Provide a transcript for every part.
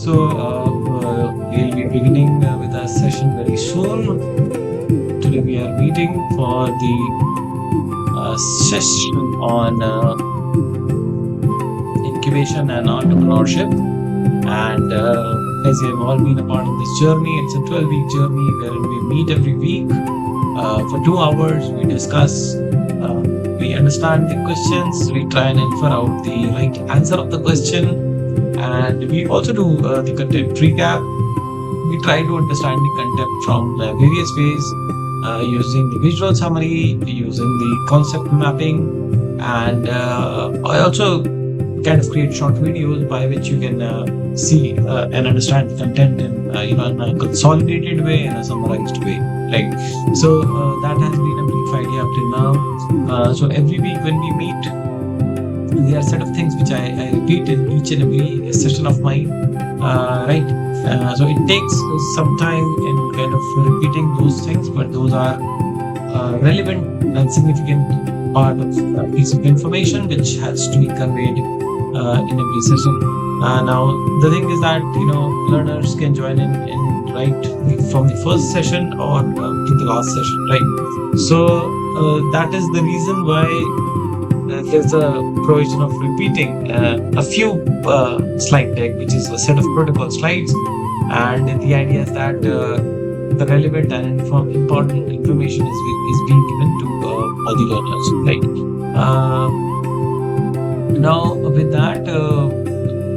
We'll be beginning with our session very soon. Today we are meeting for the session on incubation and entrepreneurship. And as you have all been a part of this journey, it's a 12-week journey wherein we meet every week for 2 hours. We discuss, we understand the questions, we try and infer out the right answer of the question. And we also do the content recap. We try to understand the content from various ways, using the visual summary, using the concept mapping, and I also kind of create short videos by which you can see and understand the content in in a consolidated way and a summarized way. Right. So that has been a brief idea up till now. So every week when we meet, there are set of things which I repeat in each and every session of mine, right? So it takes some time in kind of repeating those things, but those are relevant and significant part of a piece of information which has to be conveyed in every session. Now the thing is that learners can join in right from the first session or to the last session, right? So that is the reason why there's a provision of repeating a few slide deck, which is a set of protocol slides, and the idea is that the relevant and important information is being given to all the learners, right? Now with that,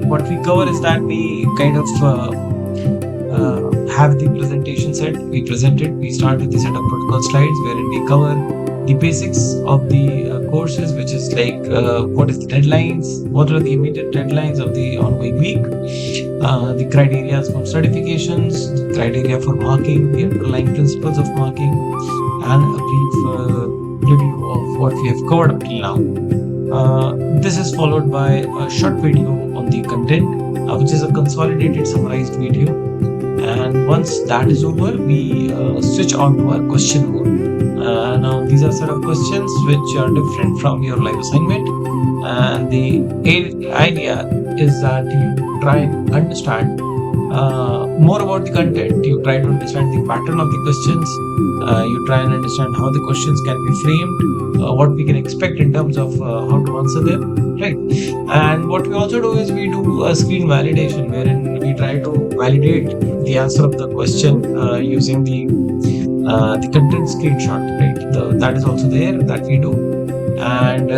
what we cover is that we kind of have the presentation set. We present it. We start with the set of protocol slides wherein we cover the basics of the courses, which is like what is the deadlines, what are the immediate deadlines of the ongoing week, the criteria for certifications, the criteria for marking, the underlying principles of marking, and a brief review of what we have covered up till now. This is followed by a short video on the content, which is a consolidated summarized video. And once that is over, we switch on to our question mode. Now these are set of questions which are different from your live assignment, and the idea is that you try and understand more about the content. You try to understand the pattern of the questions. You try and understand how the questions can be framed, what we can expect in terms of how to answer them, right? And what we also do is we do a screen validation wherein we try to validate the answer of the question using the content screenshot, right? That is also there that we do. And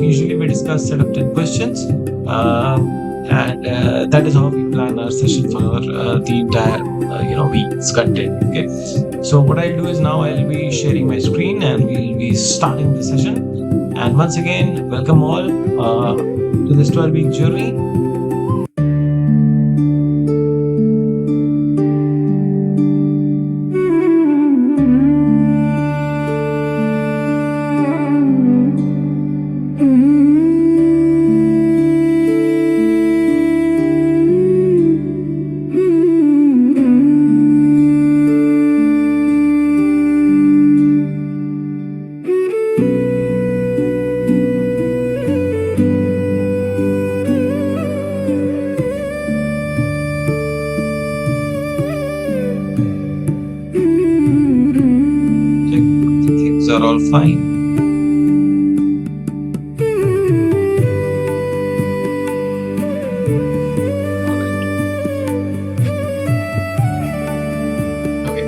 usually we discuss set of 10 questions, and that is how we plan our session for the entire week's content. Okay, so what I'll do is now I'll be sharing my screen and we'll be starting the session. And once again, welcome all to this 12-week journey. Are all fine. All right. Okay.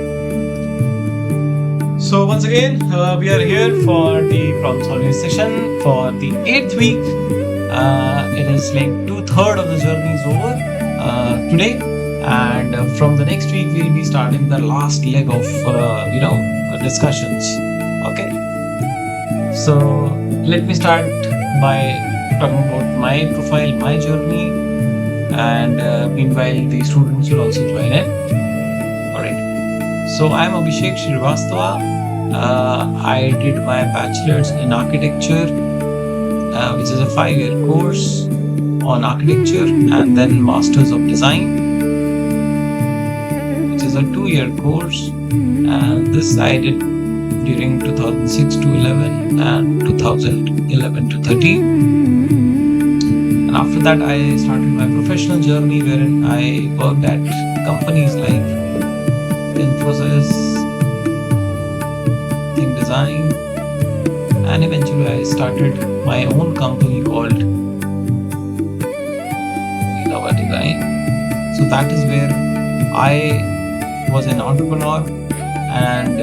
So once again, we are here for the problem solving session for the 8th week. It is like 2/3 of the journey is over today, and from the next week we'll be starting the last leg of discussions. Okay, so let me start by talking about my profile, my journey, and meanwhile the students will also join in. Alright, so I'm Abhishek Shrivastava. I did my bachelor's in architecture, which is a 5-year course on architecture, and then Masters of Design, which is a 2-year course, and this I did during 2006 to 11 and 2011 to 13. And after that, I started my professional journey wherein I worked at companies like Infosys, Think Design, and eventually I started my own company called Design. So that is where I was an entrepreneur, and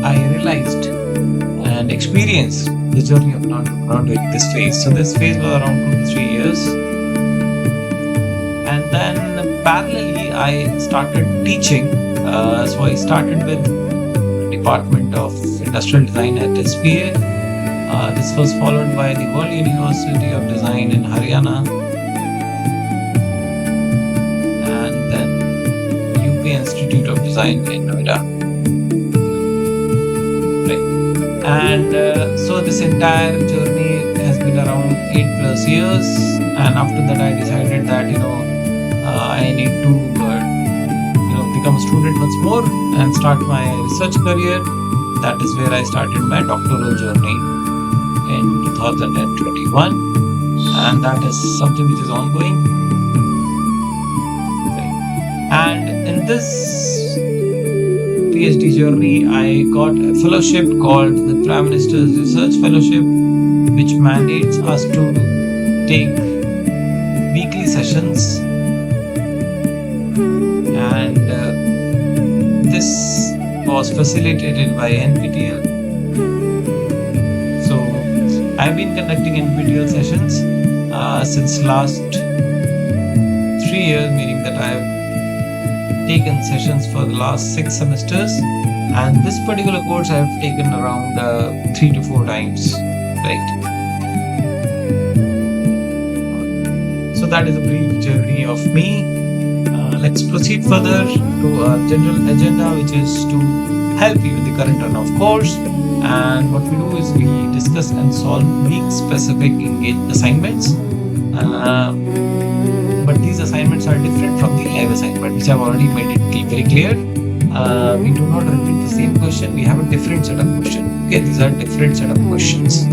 I realized and experienced the journey of an entrepreneur during this phase. So this phase was around 2 to 3 years. And then parallelly, I started teaching. So I started with Department of Industrial Design at SPA. This was followed by the World University of Design in Haryana, and then UP Institute of Design in Noida. Right. And so this entire journey has been around 8+ years. And after that, I decided that I need to become a student once more and start my research career. That is where I started my doctoral journey in 2021, and that is something which is ongoing. Okay. And in this PhD journey, I got a fellowship called the Prime Minister's Research Fellowship, which mandates us to take weekly sessions, and this was facilitated by NPTEL. So I've been conducting NPTEL sessions since last 3 years, meaning that I've taken sessions for the last 6 semesters, and this particular course I have taken around 3 to 4 times, right? So that is a brief journey of me. Let's proceed further to our general agenda, which is to help you with the current run of course. And what we do is we discuss and solve week-specific assignments. But these assignments are different from the live assignment, which I've already made it very clear. We do not repeat the same question. We have a different set of questions. Okay, these are different set of questions.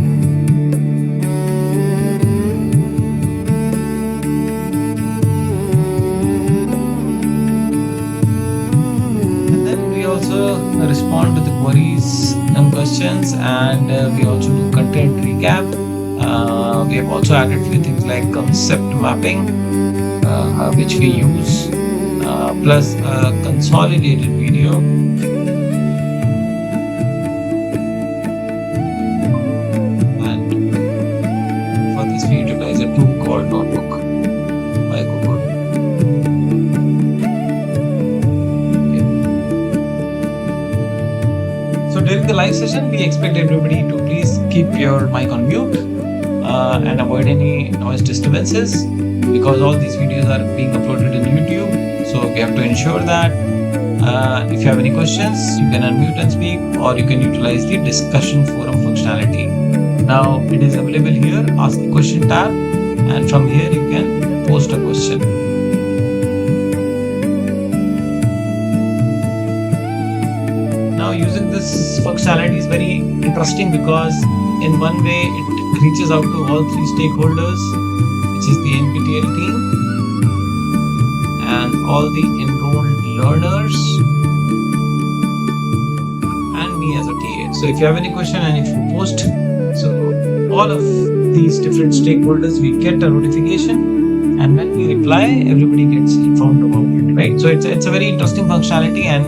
Respond to the queries and questions, and we also do content recap. We have also added few things like concept mapping, which we use, plus a consolidated video. And for this we utilize a tool called Notebook by Google. So during the live session, we expect everybody to please keep your mic on mute and avoid any noise disturbances, because all these videos are being uploaded in YouTube. So we have to ensure that if you have any questions, you can unmute and speak, or you can utilize the discussion forum functionality. Now it is available here, ask a question tab, and from here you can post a question. Now using this functionality is very interesting because in one way it reaches out to all 3 stakeholders, which is the NPTEL team and all the enrolled learners and me as a TA. So if you have any question and if you post, so all of these different stakeholders, we get a notification, and when we reply, everybody gets informed about it, right? So it's a very interesting functionality, and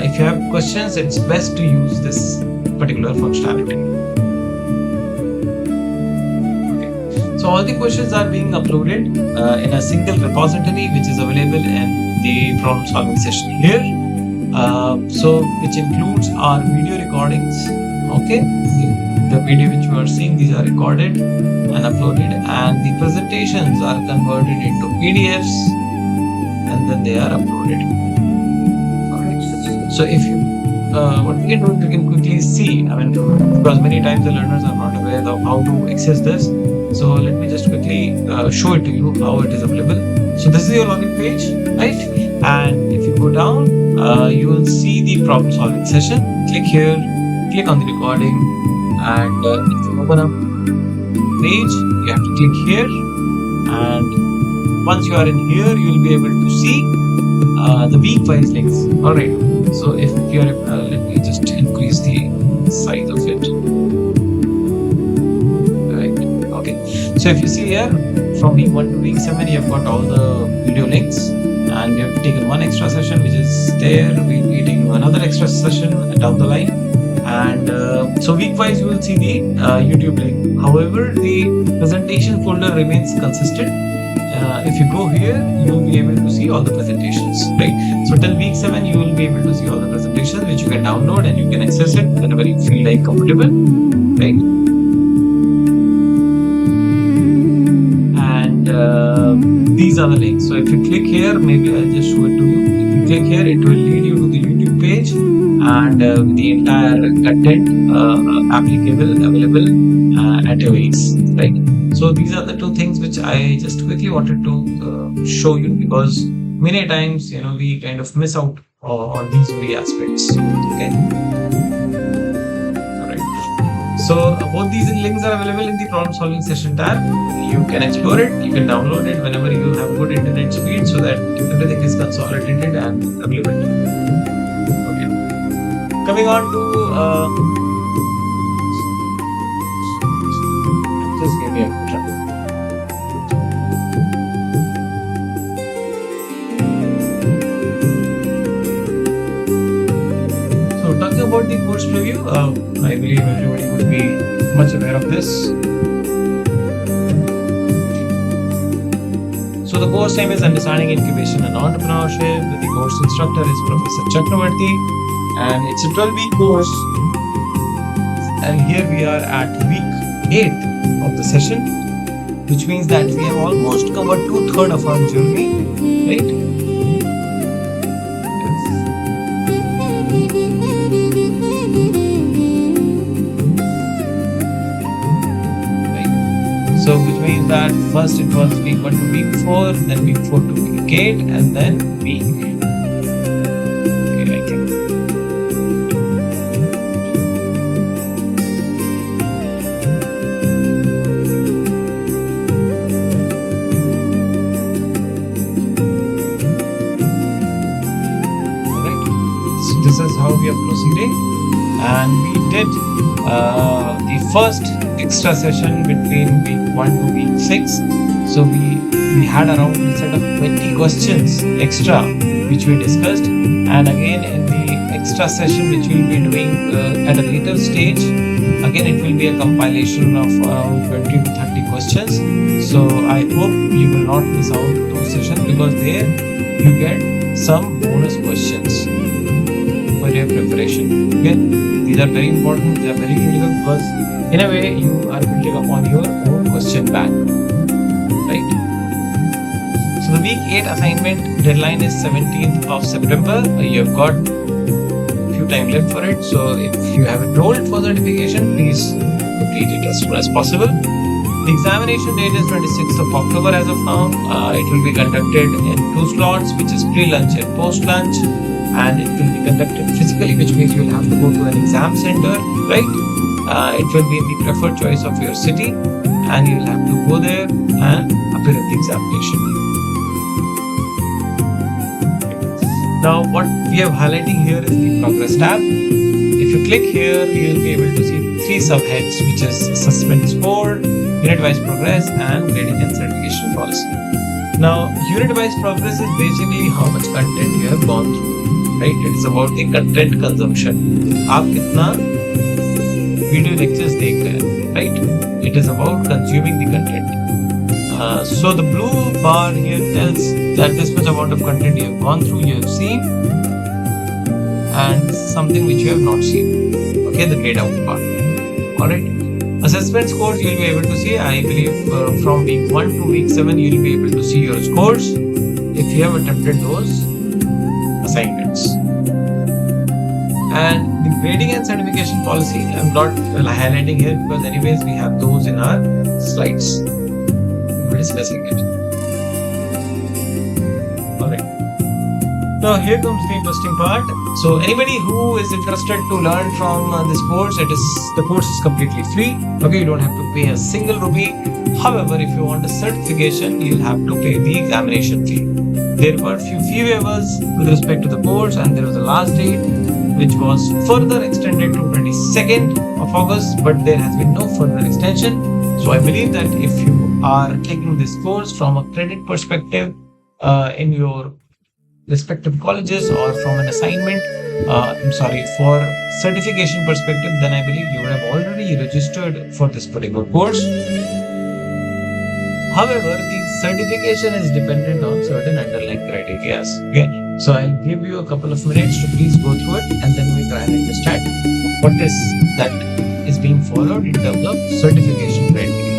if you have questions, it's best to use this particular functionality. Okay. So all the questions are being uploaded in a single repository, which is available in the problem solving session here. So which includes our video recordings. Okay, the video which you are seeing, these are recorded and uploaded, and the presentations are converted into PDFs and then they are uploaded. So if you, what we can do, we can quickly see, because many times the learners are not aware of how to access this. So let me just quickly show it to you how it is available. So this is your login page, right? And if you go down, you will see the problem solving session. Click here, click on the recording, and if you open up page, you have to click here And once you are in here, you will be able to see the week-wise links. All right. So if you are, let me just increase the size of it. Right. Okay. So if you see here, from week 1 to week 7, you have got all the video links, and we have taken one extra session, which is there. We'll be taking another extra session down the line. And so week-wise, you will see the YouTube link. However, the presentation folder remains consistent. If you go here, you will be able to see all the presentations, right? So till week 7, you will be able to see all the presentations, which you can download and you can access it whenever you feel like comfortable, right? And these are the links. So if you click here, maybe I'll just show it to you. If you click here, it will lead you to the YouTube page, and the entire content applicable, available at your ease, right? So these are the two things which I just quickly wanted to show you, because many times, we kind of miss out on these very aspects. Okay. All right. So both these links are available in the problem solving session tab. You can explore it. You can download it whenever you have good internet speed, so that everything is consolidated and available. Okay. Coming on to just give me a minute. So talking about the course preview, I believe everybody would be much aware of this. So the course name is Understanding Incubation and Entrepreneurship. The course instructor is Professor Chakravarti, and it's a 12-week course. And here we are at week 8 of the session, which means that we have almost covered 2/3 of our journey, right? Yes. Right. So which means that first it was week 1 to week 4, then week 4 to week 8, and then week. This is how we are proceeding, and we did the first extra session between week 1 to week 6. So we had around a set of 20 questions extra, which we discussed, and again in the extra session which we will be doing at a later stage, again it will be a compilation of around 20 to 30 questions. So I hope you will not miss out those sessions, because there you get some bonus questions for your preparation. Okay, these are very important, they are very critical, because in a way you are building upon your own question bank, right? So the week 8 assignment deadline is 17th of September. You have got few time left for it. So if you have enrolled for certification, please complete it as soon as possible. The examination date is 26th of October as of now. It will be conducted in 2 slots, which is pre-lunch and post-lunch. And it will be conducted physically, which means you will have to go to an exam center, right? It will be in the preferred choice of your city, and you will have to go there and appear at the examination. Now, what we are highlighting here is the progress tab. If you click here, you will be able to see 3 subheads, which is assessment score, unit-wise progress, and grading and certification policy. Now, unit-wise progress is basically how much content you have gone through. Right? It is about the content consumption. आप कितना video lectures देख रहे हैं, right? It is about consuming the content. So the blue bar here tells that this much amount of content you have gone through, you have seen, and something which you have not seen. Okay, the grayed out part. All right. Assessment scores you will be able to see. I believe from week 1 to week 7 you will be able to see your scores if you have attempted those assignments. And the grading and certification policy, I'm not highlighting here, because anyways we have those in our slides. We're discussing it. Alright. Now here comes the interesting part. So anybody who is interested to learn from this course, the course is completely free. Okay, you don't have to pay a single rupee. However, if you want a certification, you'll have to pay the examination fee. There were few fee waivers with respect to the course, and there was a last date which was further extended to 22nd of August, but there has been no further extension. So I believe that if you are taking this course from a credit perspective in your respective colleges or from an assignment, for certification perspective, then I believe you would have already registered for this particular course. However, the certification is dependent on certain underlying criteria. Okay, so I'll give you a couple of minutes to please go through it, and then we try and understand what is that is being followed in terms of certification criteria.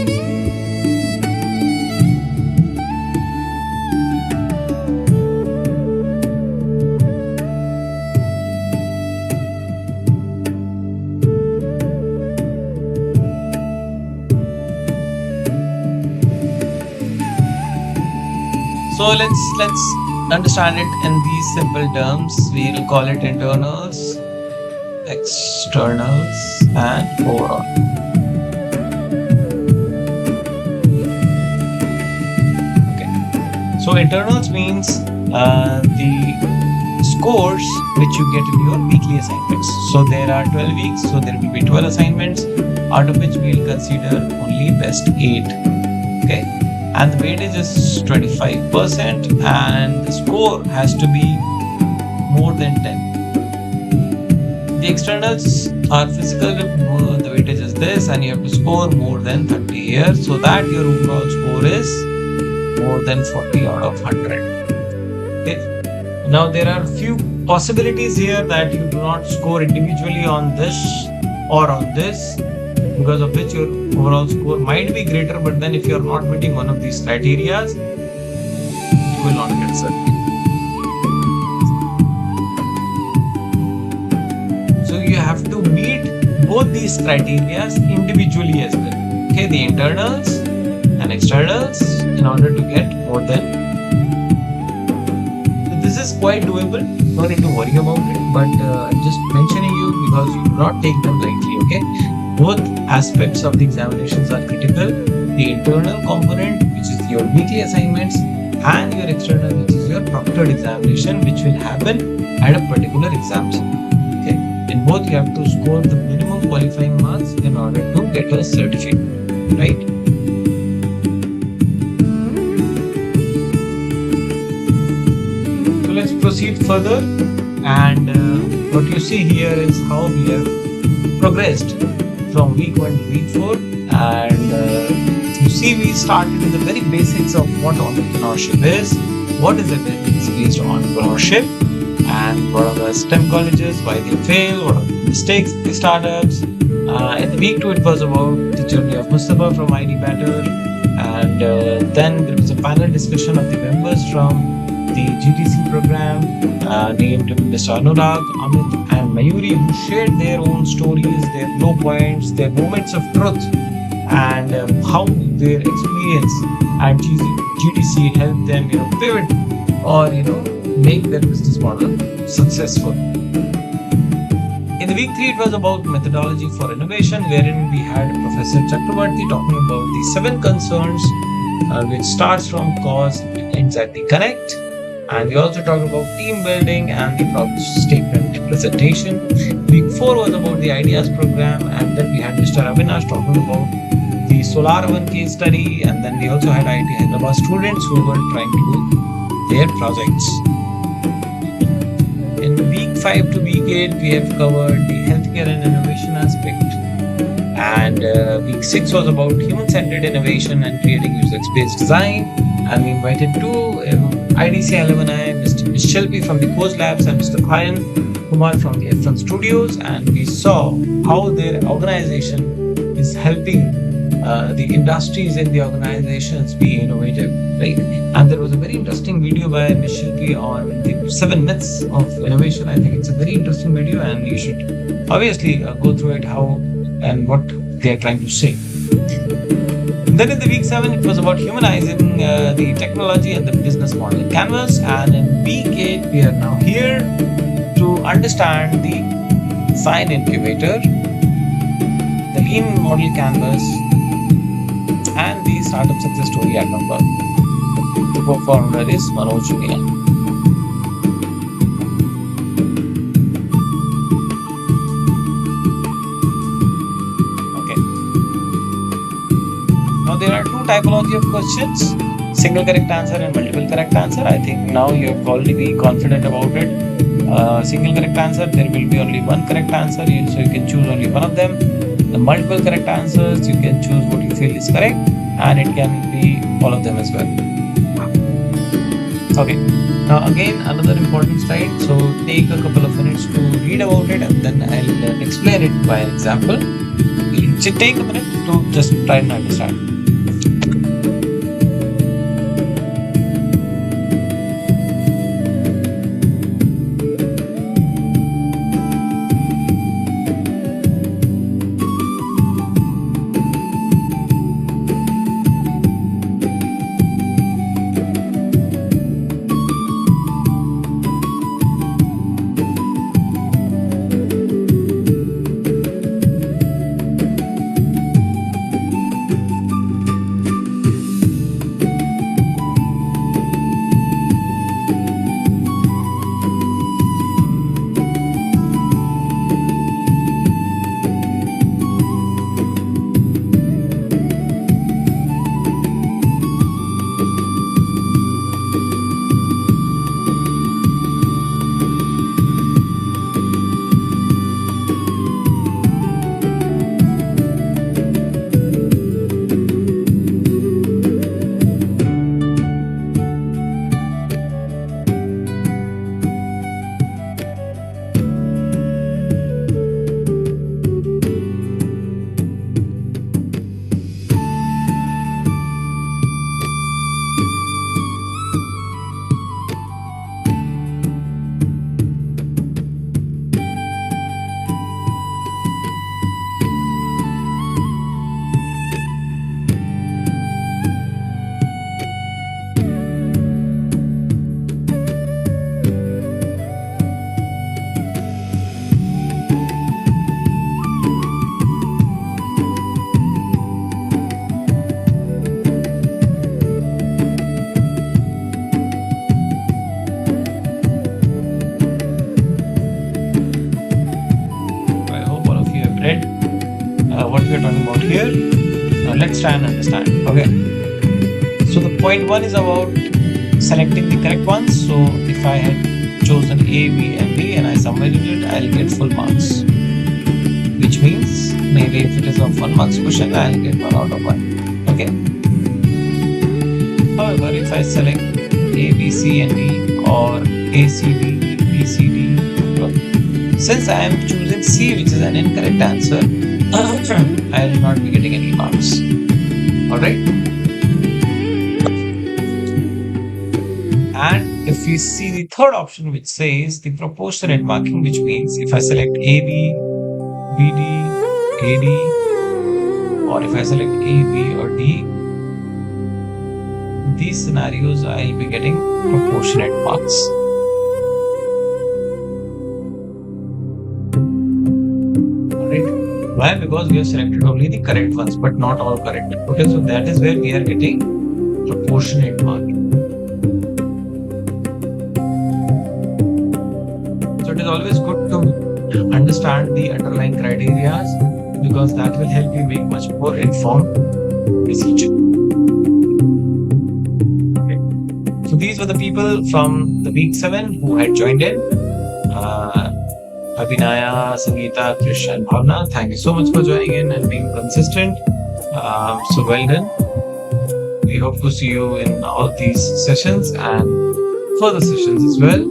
So let's understand it in these simple terms. We'll call it internals, externals, and overall. Okay. So internals means the scores which you get in your weekly assignments. So there are 12 weeks, so there will be 12 assignments, out of which we will consider only best 8. Okay. And the weightage is 25%, and the score has to be more than 10. The externals are physical, the weightage is this, and you have to score more than 30 here, so that your overall score is more than 40 out of 100. Okay. Now there are few possibilities here that you do not score individually on this or on this, because of which your overall score might be greater, but then if you are not meeting one of these criteria, you will not get certificate. So you have to meet both these criteria individually as well. Okay, the internals and externals in order to get more than. So this is quite doable. No need to worry about it, but I'm just mentioning you because you do not take them lightly. Okay. Both aspects of the examinations are critical. The internal component, which is your weekly assignments, and your external, which is your proctored examination, which will happen at a particular exam center. Okay. In both, you have to score the minimum qualifying marks in order to get a certificate. Right? So let's proceed further. And what you see here is how we have progressed from week 1 to week 4, and you see we started with the very basics of what entrepreneurship is, what is evidence-based entrepreneurship, and what are the STEM colleges, why they fail, what are the mistakes of the startups. In the week 2 it was about the journey of Mustafa from ID Batter, and then there was a panel discussion of the members from the GTC program named Mr. Anurag, Amit and Mayuri, who shared their own stories, their low points, their moments of truth, and how their experience at GTC helped them pivot or make their business model successful. In the week 3 it was about methodology for innovation, wherein we had Professor Chakravarti talking about the 7 concerns which starts from cause and ends at the connect. And we also talked about team building and the problem statement presentation. Week 4 was about the ideas program, and then we had Mr. Avinash talking about the SolarOne case study, and then we also had IIT Hyderabad students who were trying to do their projects. In week 5 to week 8, we have covered the healthcare and innovation aspect. And week 6 was about human-centered innovation and creating user-based design. And we invited 2 IDC alumni, Mr. Shelby from the Coast Labs and Mr. Khayan Kumar from the F1 Studios, and we saw how their organization is helping the industries in the organizations be innovative, right? And there was a very interesting video by Ms. Shelby on the 7 myths of innovation. I think it's a very interesting video, and you should obviously go through it, how and what they are trying to say. Then in the week 7, it was about humanizing the technology and the business model canvas. And in week 8, we are now here to understand the Sign Incubator, the lean model canvas, and the startup success story at number. The co-founder is Manoj Junia. Okay. Now there are two typology of questions: single correct answer and multiple correct answer. I think now you have already be confident about it. Single correct answer, there will be only one correct answer, so you can choose only one of them. The multiple correct answers, you can choose what you feel is correct, and it can be all of them as well. Okay. Now again, another important slide. So take a couple of minutes to read about it, and then I'll explain it by an example. It should take a minute to just try and understand. What we are talking about here. Now let's try and understand. Okay. So the point one is about selecting the correct ones. So if I had chosen A, B, and D, and I summarized it, I'll get full marks. Which means maybe if it is a 1 marks question, I'll get 1 out of 1. Okay. However, if I select A, B, C, and D, or A, C, D, B, C, D, since I am choosing C, which is an incorrect answer, I will not be getting any marks. Alright? And if we see the third option, which says the proportionate marking, which means if I select AB, BD, AD, or if I select A, B, or D, these scenarios I'll be getting proportionate marks. Why? Because we have selected only the correct ones, but not all correct. Okay, so that is where we are getting proportionate marking. So it is always good to understand the underlying criteria, because that will help you make much more informed decision. Okay. So these were the people from the week 7 who had joined in. Abhinaya, Sangeeta, Krish, and Bhavna, thank you so much for joining in and being consistent. So well done. We hope to see you in all these sessions and further sessions as well.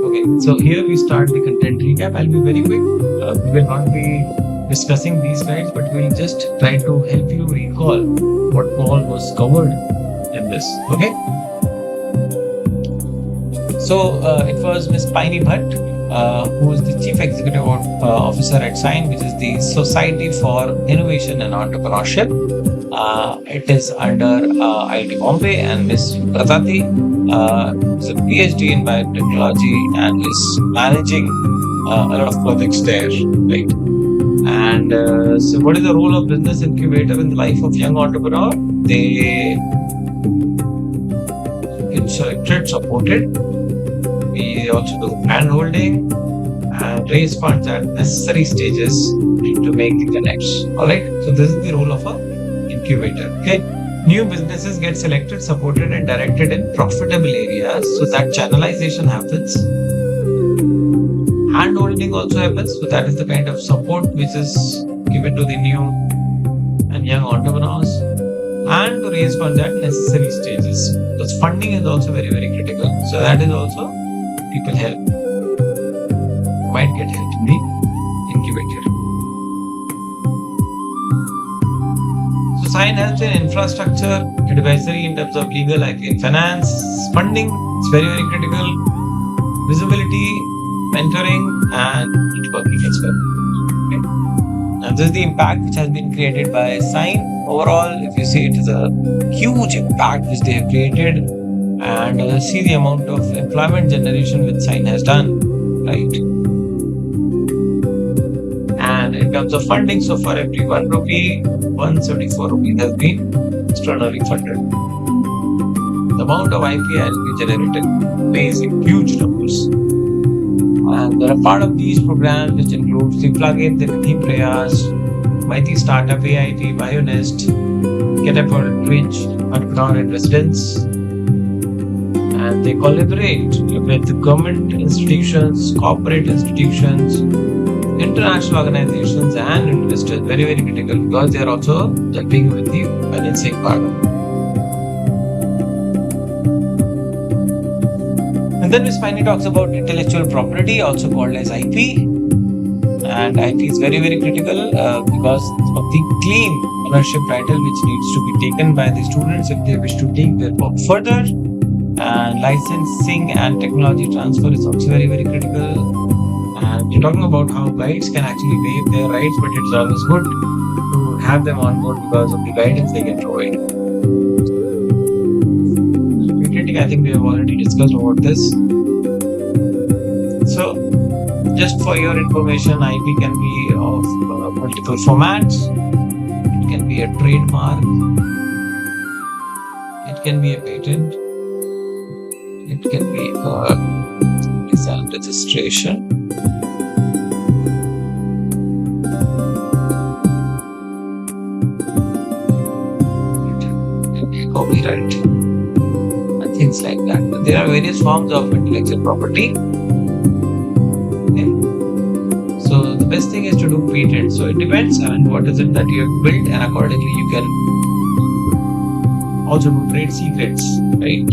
Okay, so here we start the content recap. I'll be very quick. We will not be discussing these slides, but we'll just try to help you recall what all was covered in this. Okay. So it was Ms. Paini Bhatt, who is the Chief Executive Officer at SIGN, which is the Society for Innovation and Entrepreneurship. It is under IIT Bombay, and Ms. Pratati is a PhD in biotechnology and is managing a lot of projects there, right? And so, what is the role of business incubator in the life of young entrepreneur? They get selected, supported. We also do hand holding and raise funds at necessary stages to make the connects. All right. So this is the role of a incubator. Okay. New businesses get selected, supported, and directed in profitable areas so that channelization happens. Hand holding also happens. So that is the kind of support which is given to the new and young entrepreneurs, and to raise funds at necessary stages. Because funding is also very, very critical. So that is also people help. Might get help in the incubator. So Sign helps in infrastructure, advisory in terms of legal, IP and finance, funding, it's very, very critical, visibility, mentoring, and networking as well. Okay. And this is the impact which has been created by Sign. Overall, if you see, it is a huge impact which they have created, and see the amount of employment generation which Sign has done, right? And in terms of funding, so for every 1 rupee, 174 rupees has been externally funded. The amount of IP has been generated pays in huge numbers. And there are part of these programs which includes the plugin, the Nidhi Prayas, Mighty Startup, AIT, Bionest, Catapult, Twitch, Entrepreneur in Residence. And they collaborate with the government institutions, corporate institutions, international organizations, and investors. Very, very critical because they are also helping with the financing part. And then Miss Piney talks about intellectual property, also called as IP. And IP is very, very critical because of the clean ownership title which needs to be taken by the students if they wish to take their work further. And licensing and technology transfer is also very, very critical. And we're talking about how guides can actually waive their rights, but it's always good to have them on board because of the guidance they can provide. Patenting, I think we have already discussed about this. So, just for your information, IP can be of multiple formats. It can be a trademark. It can be a patent. It can be a design registration. Copyright and things like that. But there are various forms of intellectual property. Okay. So the best thing is to do patent. So it depends on what is it that you have built, and accordingly you can also do trade secrets, right?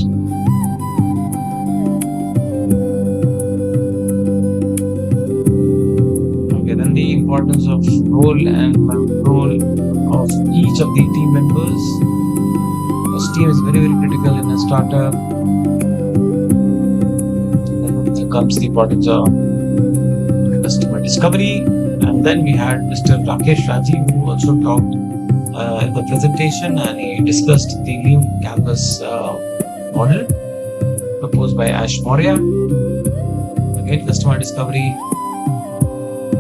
Okay, then the importance of role and role of each of the team members. Team is very, very critical in a startup. Then there comes the importance of customer discovery. And then we had Mr. Rakesh Raji, who also talked in the presentation, and he discussed the lean canvas model proposed by Ash Maurya. Again, customer discovery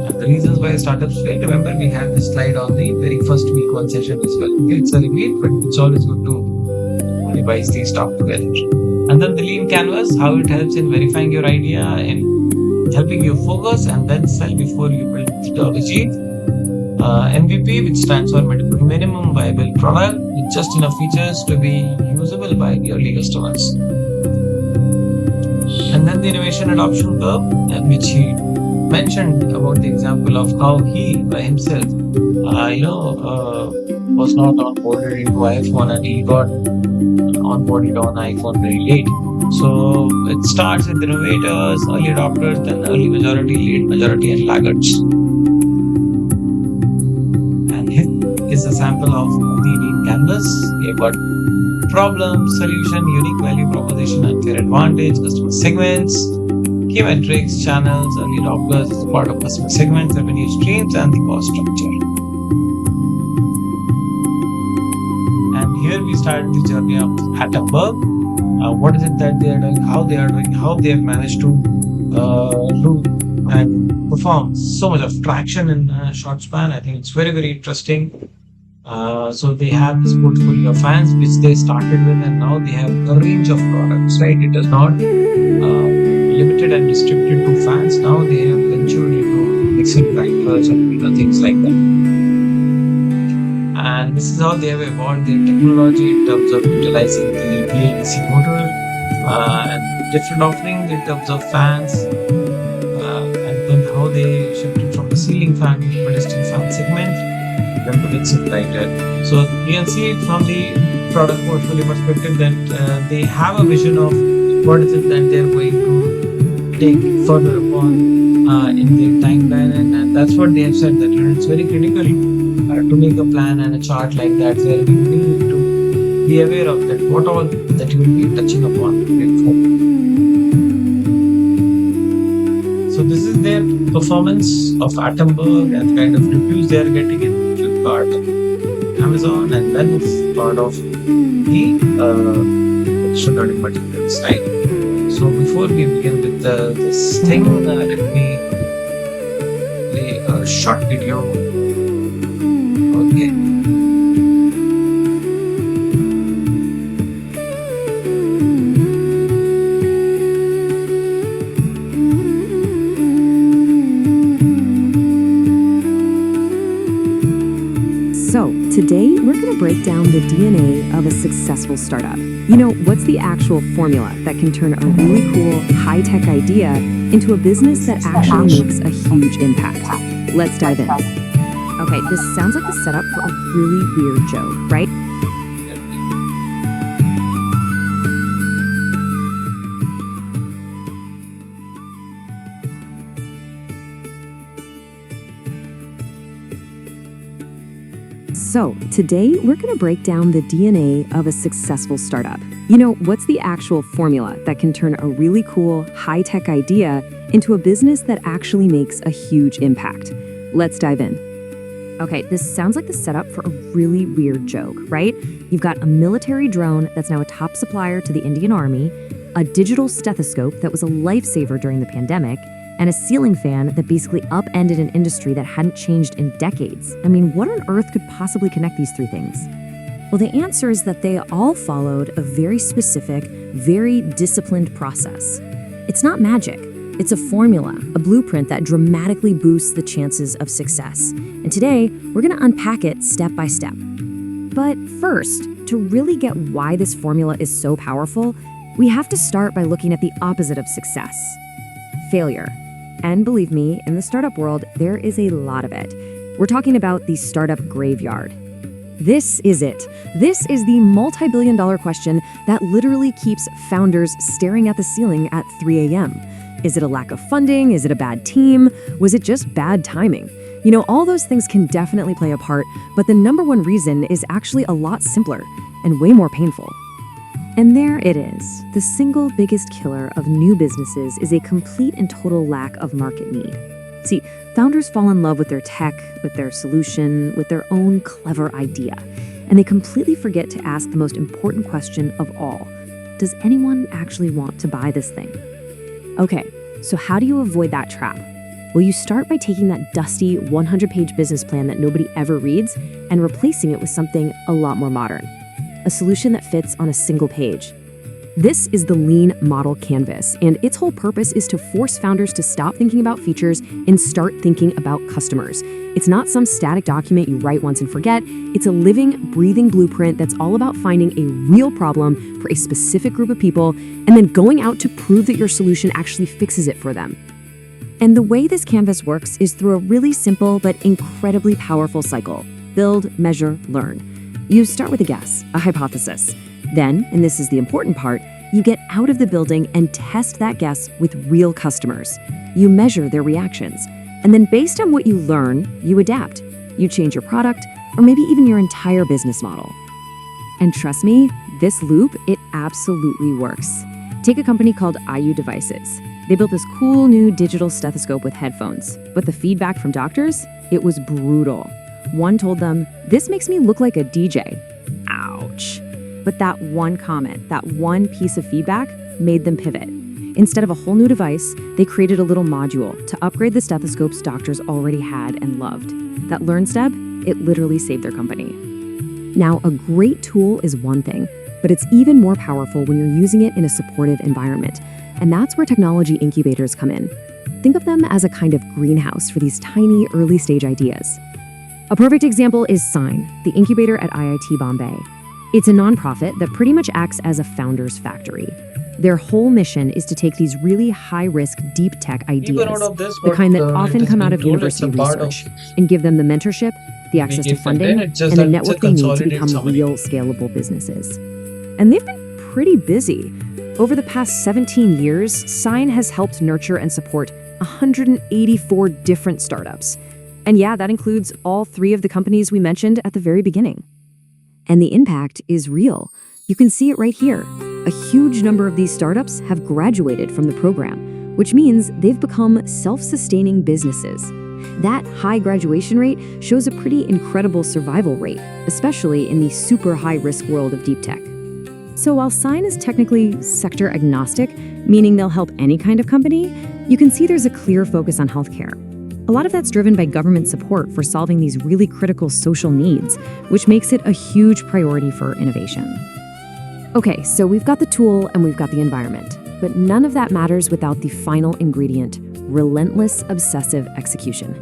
and the reasons why startups fail. Remember, we had this slide on the very first week one session as well. Okay, it's a repeat, but it's always good to revise these talk together. And then the lean canvas, how it helps in verifying your idea, in helping you focus and then sell before you build methodology. MVP, which stands for minimum viable product with just enough features to be usable by the early customers. And then the innovation adoption curve, which he mentioned about the example of how he by himself was not onboarded into iPhone, and he got onboarded on iPhone very late. So it starts with innovators, early adopters, then early majority, late majority, and laggards. And here is a sample of the lean canvas. We have got problem, solution, unique value proposition, unfair advantage, customer segments, key metrics, channels, early adopters is the part of customer segments, revenue streams, and the cost structure. And here we start the journey of Hattenberg. What is it that they are doing, how they have managed to do and perform found so much of traction in a short span. I think it's very, very interesting. So they have this portfolio of fans which they started with, and now they have a range of products, right? It is not limited and restricted to fans. Now they have ventured into mixer grinders and things like that. And this is how they have evolved their technology in terms of utilizing the BLDC motor and different offerings in terms of fans, and then how they shifted from the ceiling fan to the pedestrian fan segment, then to mixer grinder. So you can see from the product portfolio perspective that they have a vision of what is it that they're going to take further upon in their timeline, and that's what they have said, that it's very critical to make a plan and a chart like that, where we need to be aware of that what all that you will be touching upon going forward. So this is their performance of Atomberg and kind of reviews they are getting in Flipkart, Amazon, and then it's part of the extra learning materials, right? So before we begin with this thing, let me play a short video. Okay. So, today we're going to break down the DNA of a successful startup. You know, what's the actual formula that can turn a really cool, high-tech idea into a business that actually makes a huge impact? Let's dive in. Okay, this sounds like the setup for a really weird joke, right? So, today we're going to break down the DNA of a successful startup. You know, what's the actual formula that can turn a really cool, high-tech idea into a business that actually makes a huge impact? Let's dive in. Okay, this sounds like the setup for a really weird joke, right? You've got a military drone that's now a top supplier to the Indian Army, a digital stethoscope that was a lifesaver during the pandemic, and a ceiling fan that basically upended an industry that hadn't changed in decades. I mean, what on earth could possibly connect these three things? Well, the answer is that they all followed a very specific, very disciplined process. It's not magic. It's a formula, a blueprint that dramatically boosts the chances of success. And today, we're going to unpack it step by step. But first, to really get why this formula is so powerful, we have to start by looking at the opposite of success: failure. And believe me, in the startup world, there is a lot of it. We're talking about the startup graveyard. This is it. This is the multi-billion-dollar question that literally keeps founders staring at the ceiling at 3 a.m. Is it a lack of funding? Is it a bad team? Was it just bad timing? You know, all those things can definitely play a part, but the number one reason is actually a lot simpler and way more painful. And there it is. The single biggest killer of new businesses is a complete and total lack of market need. See, founders fall in love with their tech, with their solution, with their own clever idea, and they completely forget to ask the most important question of all: does anyone actually want to buy this thing? Okay, so how do you avoid that trap? Well, you start by taking that dusty 100-page business plan that nobody ever reads and replacing it with something a lot more modern. A solution that fits on a single page. This is the Lean Model Canvas, and its whole purpose is to force founders to stop thinking about features and start thinking about customers. It's not some static document you write once and forget. It's a living, breathing blueprint that's all about finding a real problem for a specific group of people and then going out to prove that your solution actually fixes it for them. And the way this canvas works is through a really simple but incredibly powerful cycle: build, measure, learn. You start with a guess, a hypothesis. Then, and this is the important part, you get out of the building and test that guess with real customers. You measure their reactions. And then based on what you learn, you adapt. You change your product, or maybe even your entire business model. And trust me, this loop, it absolutely works. Take a company called IU Devices. They built this cool new digital stethoscope with headphones, but the feedback from doctors, it was brutal. One told them, "This makes me look like a DJ." Ouch. But that one comment, that one piece of feedback made them pivot. Instead of a whole new device, they created a little module to upgrade the stethoscopes doctors already had and loved. That LearnStep, it literally saved their company. Now, a great tool is one thing, but it's even more powerful when you're using it in a supportive environment. And that's where technology incubators come in. Think of them as a kind of greenhouse for these tiny early-stage ideas. A perfect example is Sign, the incubator at IIT Bombay. It's a nonprofit that pretty much acts as a founder's factory. Their whole mission is to take these really high-risk, deep tech Keep a note ideas, of this, the but kind that it often has come out been of told it's university a part of research, and give them the mentorship, the access to making funding, content. It's just and the that it's a network they need to consolidated become summary. real, scalable businesses. And they've been pretty busy. Over the past 17 years, Sign has helped nurture and support 184 different startups. And yeah, that includes all 3 of the companies we mentioned at the very beginning. And the impact is real. You can see it right here. A huge number of these startups have graduated from the program, which means they've become self-sustaining businesses. That high graduation rate shows a pretty incredible survival rate, especially in the super high-risk world of deep tech. So while Sign is technically sector agnostic, meaning they'll help any kind of company, you can see there's a clear focus on healthcare. A lot of that's driven by government support for solving these really critical social needs, which makes it a huge priority for innovation. Okay, so we've got the tool and we've got the environment, but none of that matters without the final ingredient, relentless obsessive execution.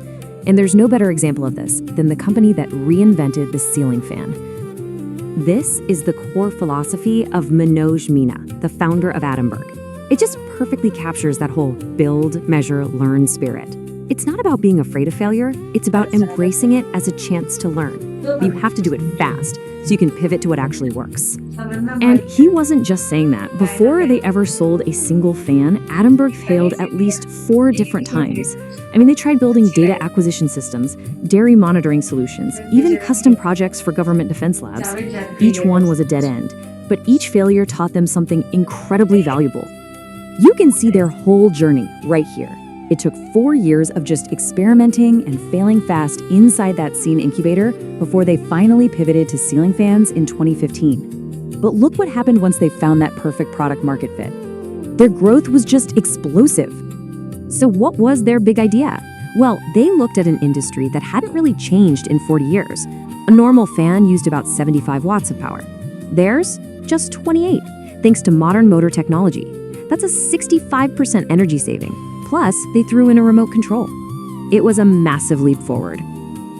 And there's no better example of this than the company that reinvented the ceiling fan. This is the core philosophy of Manoj Meena, the founder of Atomberg. It just perfectly captures that whole build, measure, learn spirit. It's not about being afraid of failure, it's about embracing it as a chance to learn. But you have to do it fast, so you can pivot to what actually works. And he wasn't just saying that. Before they ever sold a single fan, Atomberg failed at least 4 different times. I mean, they tried building data acquisition systems, dairy monitoring solutions, even custom projects for government defense labs. Each one was a dead end, but each failure taught them something incredibly valuable. You can see their whole journey right here. It took 4 years of just experimenting and failing fast inside that scene incubator before they finally pivoted to ceiling fans in 2015. But look what happened once they found that perfect product market fit. Their growth was just explosive. So what was their big idea? Well, they looked at an industry that hadn't really changed in 40 years. A normal fan used about 75 watts of power. Theirs, just 28, thanks to modern motor technology. That's a 65% energy saving. Plus, they threw in a remote control. It was a massive leap forward.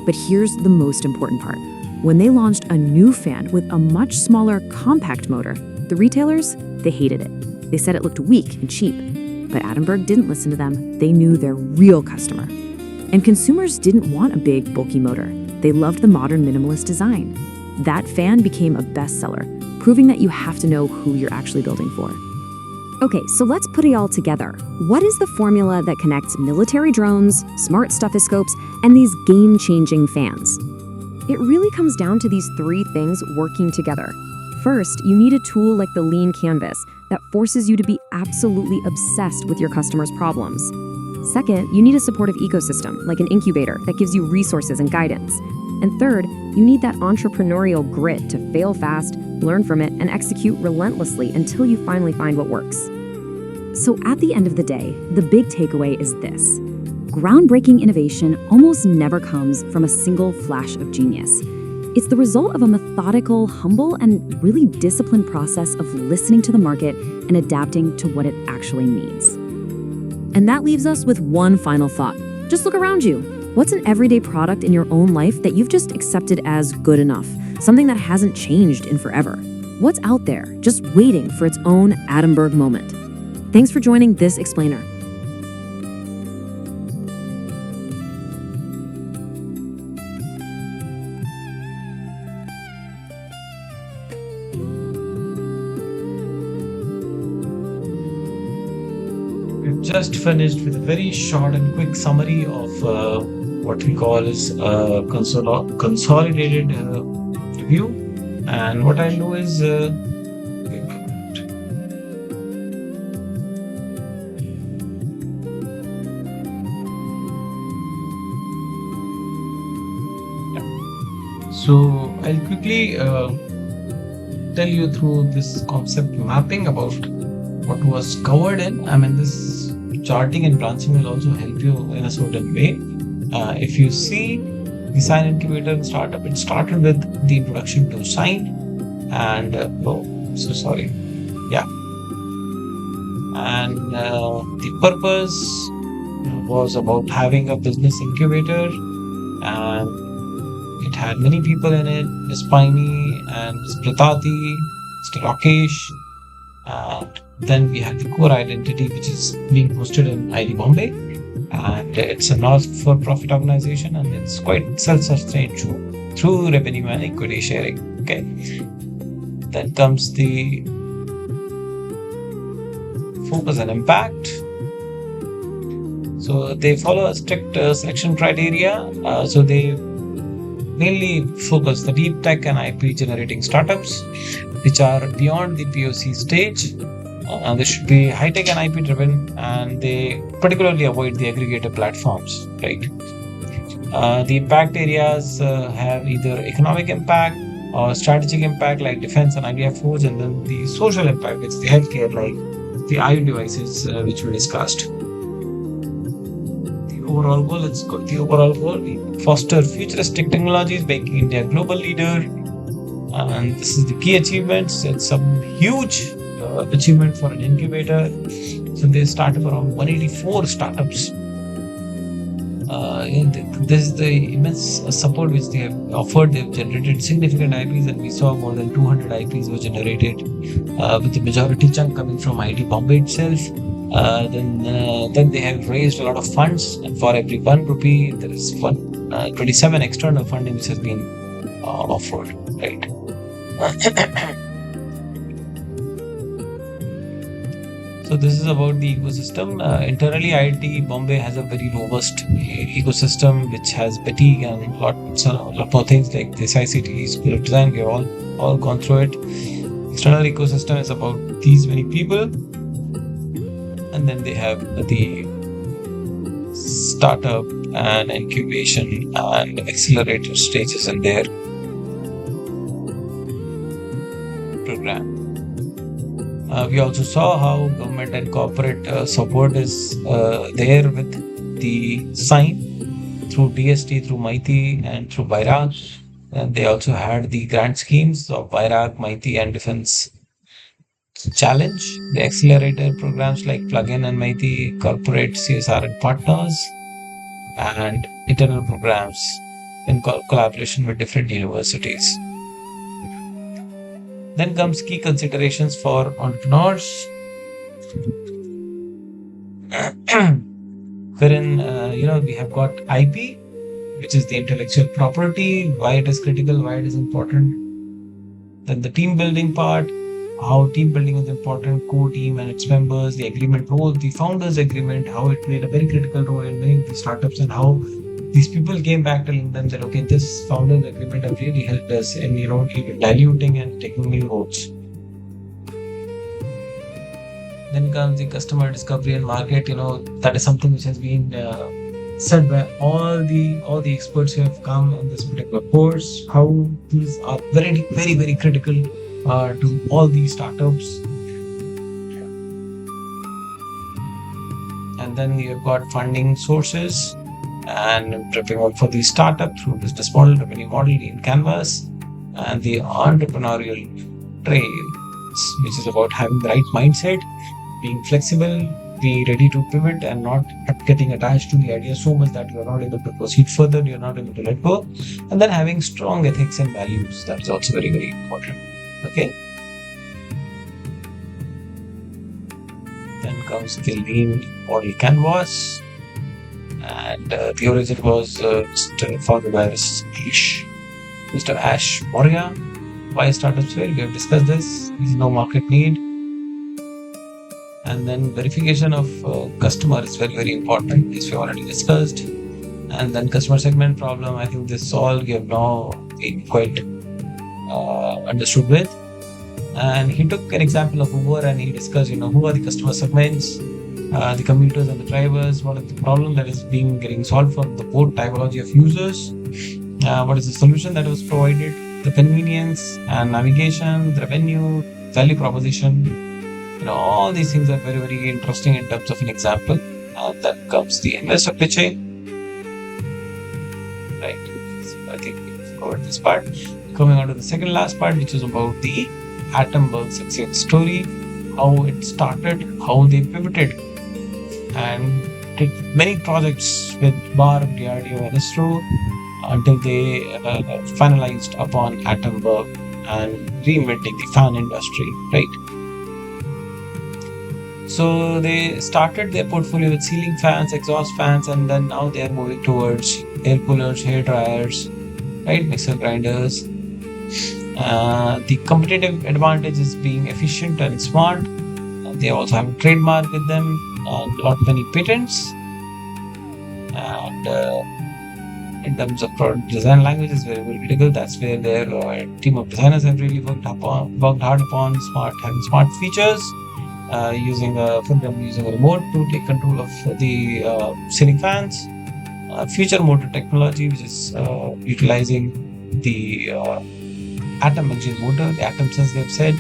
But here's the most important part. When they launched a new fan with a much smaller compact motor, the retailers, they hated it. They said it looked weak and cheap. But Atomberg didn't listen to them. They knew their real customer. And consumers didn't want a big, bulky motor. They loved the modern minimalist design. That fan became a bestseller, proving that you have to know who you're actually building for. Okay, so let's put it all together. What is the formula that connects military drones, smart stethoscopes, and these game-changing fans? It really comes down to these 3 things working together. First, you need a tool like the Lean Canvas that forces you to be absolutely obsessed with your customers' problems. Second, you need a supportive ecosystem like an incubator that gives you resources and guidance. And third, you need that entrepreneurial grit to fail fast, learn from it, and execute relentlessly until you finally find what works. So at the end of the day, the big takeaway is this. Groundbreaking innovation almost never comes from a single flash of genius. It's the result of a methodical, humble, and really disciplined process of listening to the market and adapting to what it actually needs. And that leaves us with one final thought. Just look around you. What's an everyday product in your own life that you've just accepted as good enough? Something that hasn't changed in forever? What's out there, just waiting for its own Atomberg moment? Thanks for joining this explainer. We've just finished with a very short and quick summary of what we call is consolidated review. And what I'll do is so I'll quickly tell you through this concept mapping about what was covered in. I mean, this charting and branching will also help you in a certain way. If you see the Sign Incubator startup, it started with the introduction to Sign and oh, so sorry, yeah, and the purpose was about having a business incubator, and it had many people in it: Miss Piney and Miss Pratati, Mr. Rakesh, and then we had the core identity, which is being hosted in ID Bombay, and it's a not-for-profit organization, and it's quite self-sustained through revenue and equity sharing. Okay, then comes the focus and impact. So they follow a strict selection criteria. So they mainly focus the deep tech and IP generating startups, which are beyond the POC stage. They should be high tech and IP driven, and they particularly avoid the aggregator platforms. Right. The impact areas have either economic impact or strategic impact, like defense and IDF force, and then the social impact, which is the healthcare, like the IoT devices, which we discussed. Overall goal, the overall goal: we foster futuristic technologies, making India a global leader. And this is the key achievements. It's a huge achievement for an incubator. So they started around 184 startups. This is the immense support which they have offered. They've generated significant IPs, and we saw more than 200 IPs were generated, with the majority chunk coming from IT Bombay itself. Then they have raised a lot of funds, and for every 1 rupee, there is 27 external funding which has been offered. Right. So this is about the ecosystem. Internally, IIT Bombay has a very robust ecosystem which has Betty and a lot more things like this ICT School of Design. We have all gone through it. External ecosystem is about these many people, and then they have the startup and incubation and accelerator stages in their program. We also saw how government and corporate support is there with the Sign through DST, through Maiti, and through Vairag. And they also had the grant schemes of Vairag, Maiti, and Defense Challenge. The accelerator programs like Plugin and Maiti, corporate CSR and partners, and internal programs in collaboration with different universities. Then comes key considerations for entrepreneurs, wherein we have got IP, which is the intellectual property, why it is critical, why it is important. Then the team building part, how team building is important, core team and its members, the agreement role, the founders agreement, how it played a very critical role in many of the startups, and how these people came back telling them that, okay, this founders agreement have really helped us in even diluting and taking new roads. Then comes the customer discovery and market. That is something which has been said by all the experts who have come on this particular course, how these are very, very, very critical to all these startups. And then you have got funding sources and prepping out for the startup through business model, revenue model in Canvas, and the entrepreneurial trail, which is about having the right mindset, being flexible, be ready to pivot, and not getting attached to the idea so much that you're not able to proceed further, you're not able to let go, and then having strong ethics and values. That is also very, very important. Okay. Then comes the lean model canvas, and the origin was founded by Mr. Ash Moria. Why startups fail? We have discussed this. There is no market need. And then verification of customer is very, very important. This we already discussed. And then customer segment problem. I think this all you have now been quite understood with. And he took an example of Uber, and he discussed, who are the customer segments, the commuters and the drivers, what is the problem that is getting solved for the both typology of users, what is the solution that was provided, the convenience and navigation, the revenue, value proposition, All these things are very, very interesting in terms of an example. Then comes the investor pitching, right? So I think we've covered this part. Coming on to the second last part, which is about the Attenborough success story, how it started, how they pivoted, and did many projects with Bar, DRDO, and ISRO until they finalized upon Attenborough and reinventing the fan industry, right? So they started their portfolio with ceiling fans, exhaust fans, and then now they are moving towards air coolers, hair dryers, right, mixer grinders. The competitive advantage is being efficient and smart. They also have a trademark with them, not many patents, and in terms of product design language is very, very critical. That's where their team of designers have really worked hard upon having smart features. For them using a remote to take control of the ceiling fans, future motor technology, which is utilizing the atom engine motor, the atoms as they've said,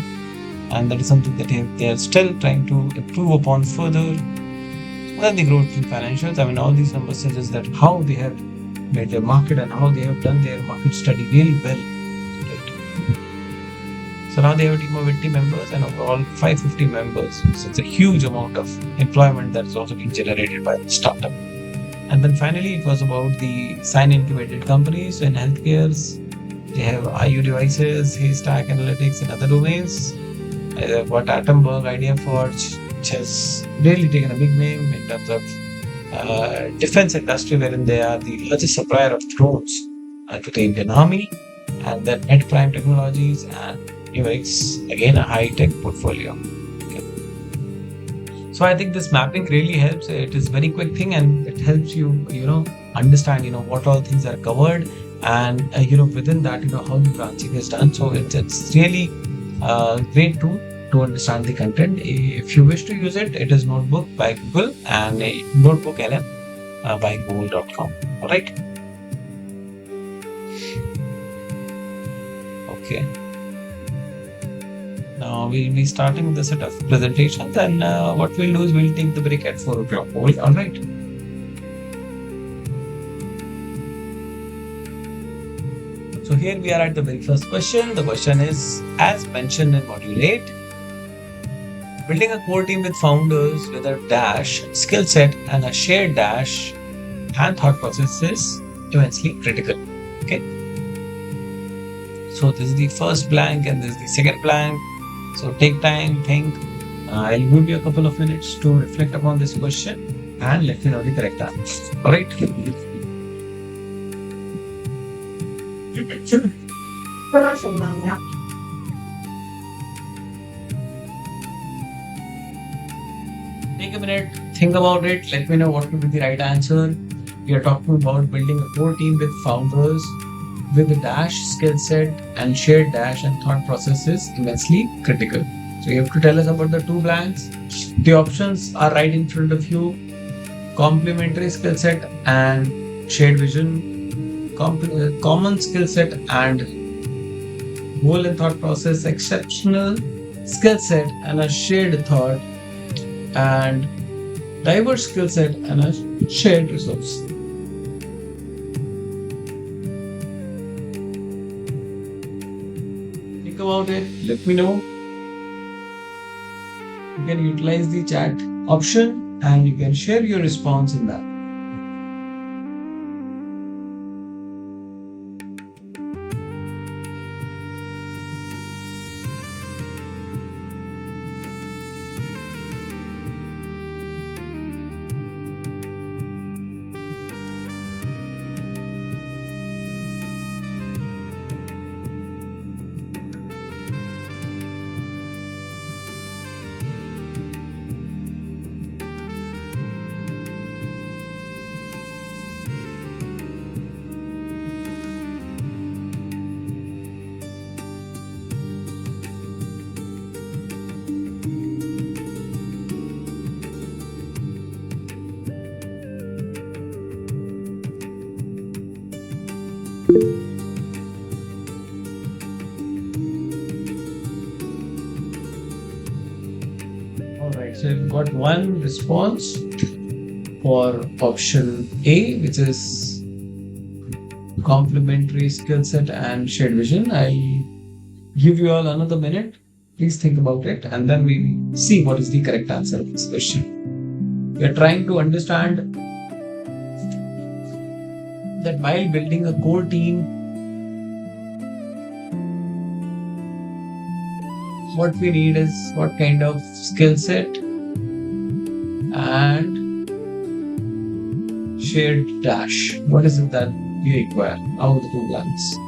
and that is something that they are still trying to improve upon further. Then the growth in financials. I mean, all these numbers suggest that how they have made their market and how they have done their market study really well. So now they have a team of 80 members and overall 550 members. So it's a huge amount of employment that's also being generated by the startup. And then finally, it was about the sign incubated companies. So in healthcare, they have IU devices, Haystack Analytics, and other domains. They've got Attenborough Idea Forge, which has really taken a big name in terms of defense industry, wherein they are the largest supplier of drones to the Indian Army, and then Net Prime Technologies and UX, again a high-tech portfolio. Okay. So I think this mapping really helps. It is a very quick thing, and it helps you, understand, what all things are covered, and within that, how the branching is done. So it's really great tool to understand the content. If you wish to use it, it is Notebook by Google and Notebook LM by Google.com. All right. Okay. Now we'll be starting with the set of presentations, and what we'll do is we'll take the break at 4 o'clock. All right. So here we are at the very first question. The question is, as mentioned in Module 8, building a core team with founders with a dash skill set and a shared dash and thought process is immensely critical. Okay. So this is the first blank and this is the second blank. So take time, think. I'll give you a couple of minutes to reflect upon this question and let me know the correct answer. All right. Take a minute, think about it, let me know what will be the right answer. We are talking about building a core team with founders with a dash skill set and shared dash and thought process is immensely critical. So you have to tell us about the two blanks. The options are right in front of you. Complementary skill set and shared vision, common skill set and goal and thought process, exceptional skill set and a shared thought, and diverse skill set and a shared resource. Think about it, let me know. You can utilize the chat option and you can share your response in that. got one response for option A, which is complementary skill set and shared vision. I'll give you all another minute. Please think about it, and then we'll see what is the correct answer of this question. We are trying to understand that while building a core team, what we need is what kind of skill set and shared dash. What is it that we require? How the two plans?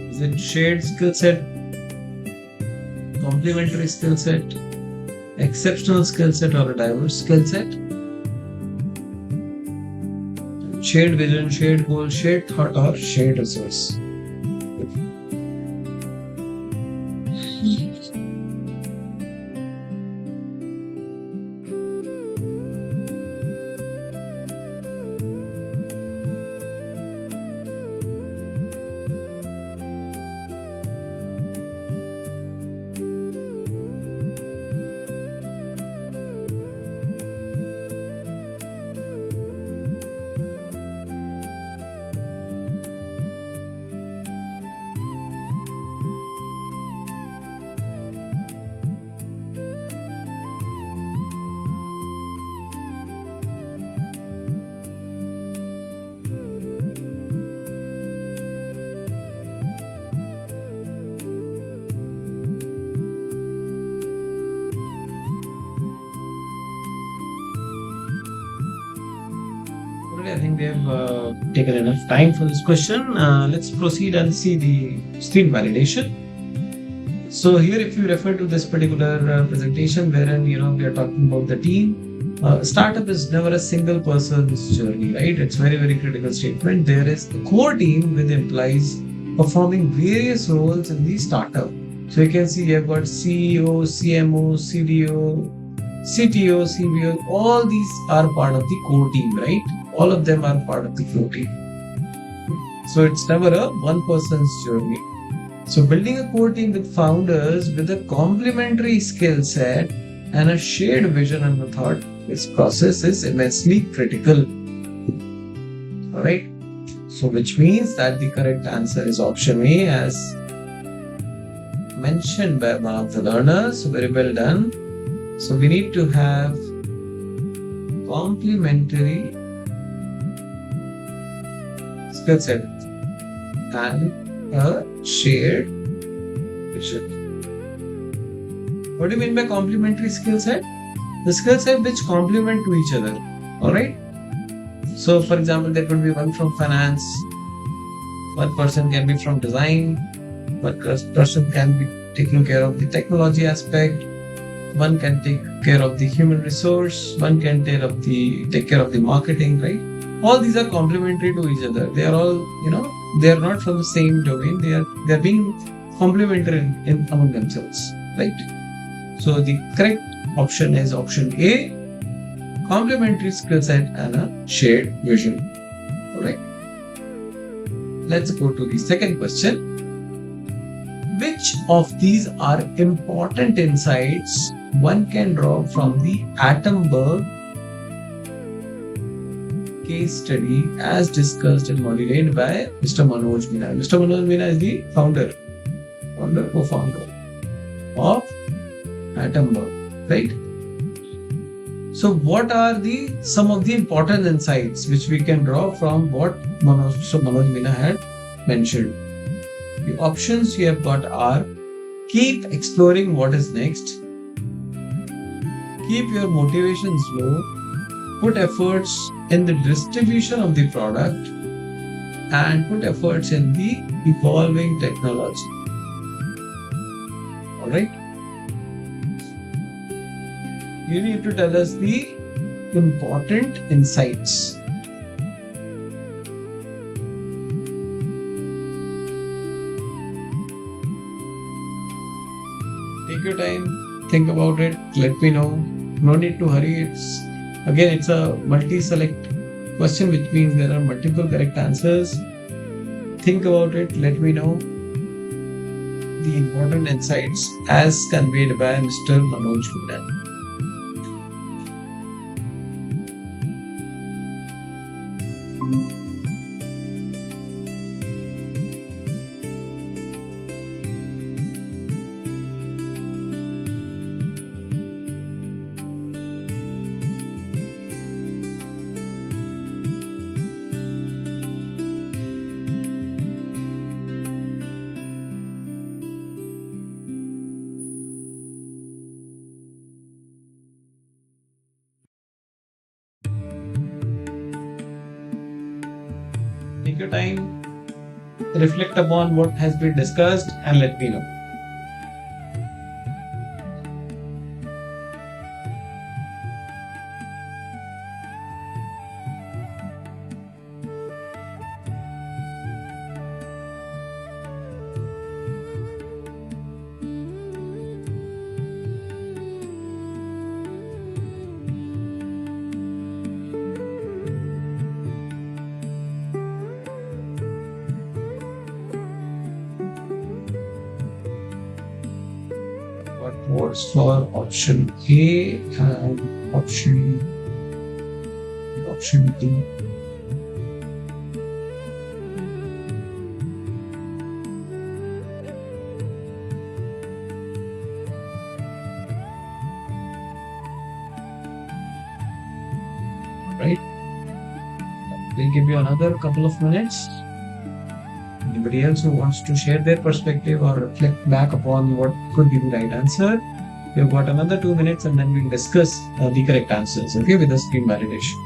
Is it shared skill set, complementary skill set, exceptional skill set, or a diverse skill set? Shared vision, shared goal, shared thought, or shared resource? I think we have taken enough time for this question. Let's proceed and see the screen validation. So here, if you refer to this particular presentation, wherein we are talking about the team, startup is never a single person's journey, right? It's very very critical statement. There is a core team with employees performing various roles in the startup. So you can see you've got CEO, CMO, CDO, CTO, CBO. All these are part of the core team, right? All of them are part of the core team. So it's never a one person's journey. So building a core team with founders with a complementary skill set and a shared vision and a thought, this process is immensely critical. All right. So which means that the correct answer is option A, as mentioned by one of the learners. Very well done. So we need to have complementary skill set and a shared vision. What do you mean by complementary skill set? The skill set which complement to each other. Alright? So for example, there could be one from finance, one person can be from design, one person can be taking care of the technology aspect, one can take care of the human resource, one can take care of the marketing, right? All these are complementary to each other. They are all, they are not from the same domain. They are being complementary in among themselves, right? So the correct option is option A, complementary skill set and a shared vision. All right. Let's go to the second question. Which of these are important insights one can draw from the Attenberg case study as discussed and moderated by Mr. Manoj Meena? Mr. Manoj Meena is the co-founder of Attenberg, right? So what are some of the important insights which we can draw from what Mr. Manoj Meena had mentioned? The options you have got are: keep exploring what is next, keep your motivations low, put efforts in the distribution of the product, and put efforts in the evolving technology. Alright? You need to tell us the important insights. Take your time, think about it, let me know. No need to hurry. It's a multi-select question, which means there are multiple correct answers. Think about it, let me know the important insights as conveyed by Mr. Manoj Gudan. Take your time, reflect upon what has been discussed, and let me know. What votes for option A and option D? Right? We'll give you another couple of minutes. Anybody else who wants to share their perspective or reflect back upon what could be the right answer, we've got another 2 minutes and then we'll discuss the correct answers, okay, with the screen validation.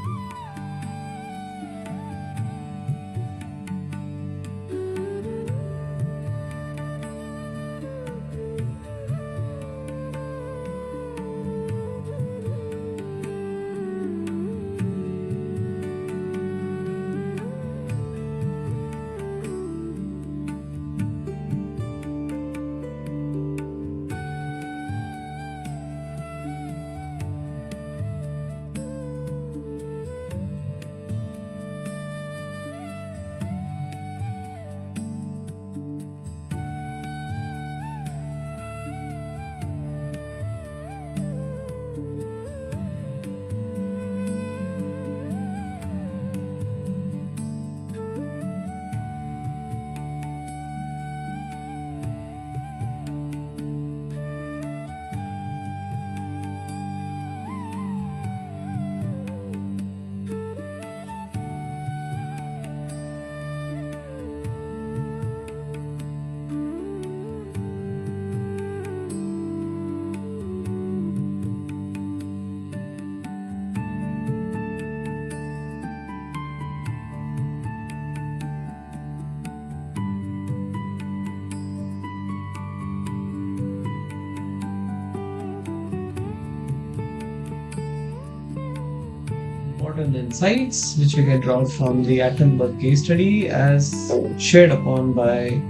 Important insights which we can draw from the Attenborough case study as shared upon by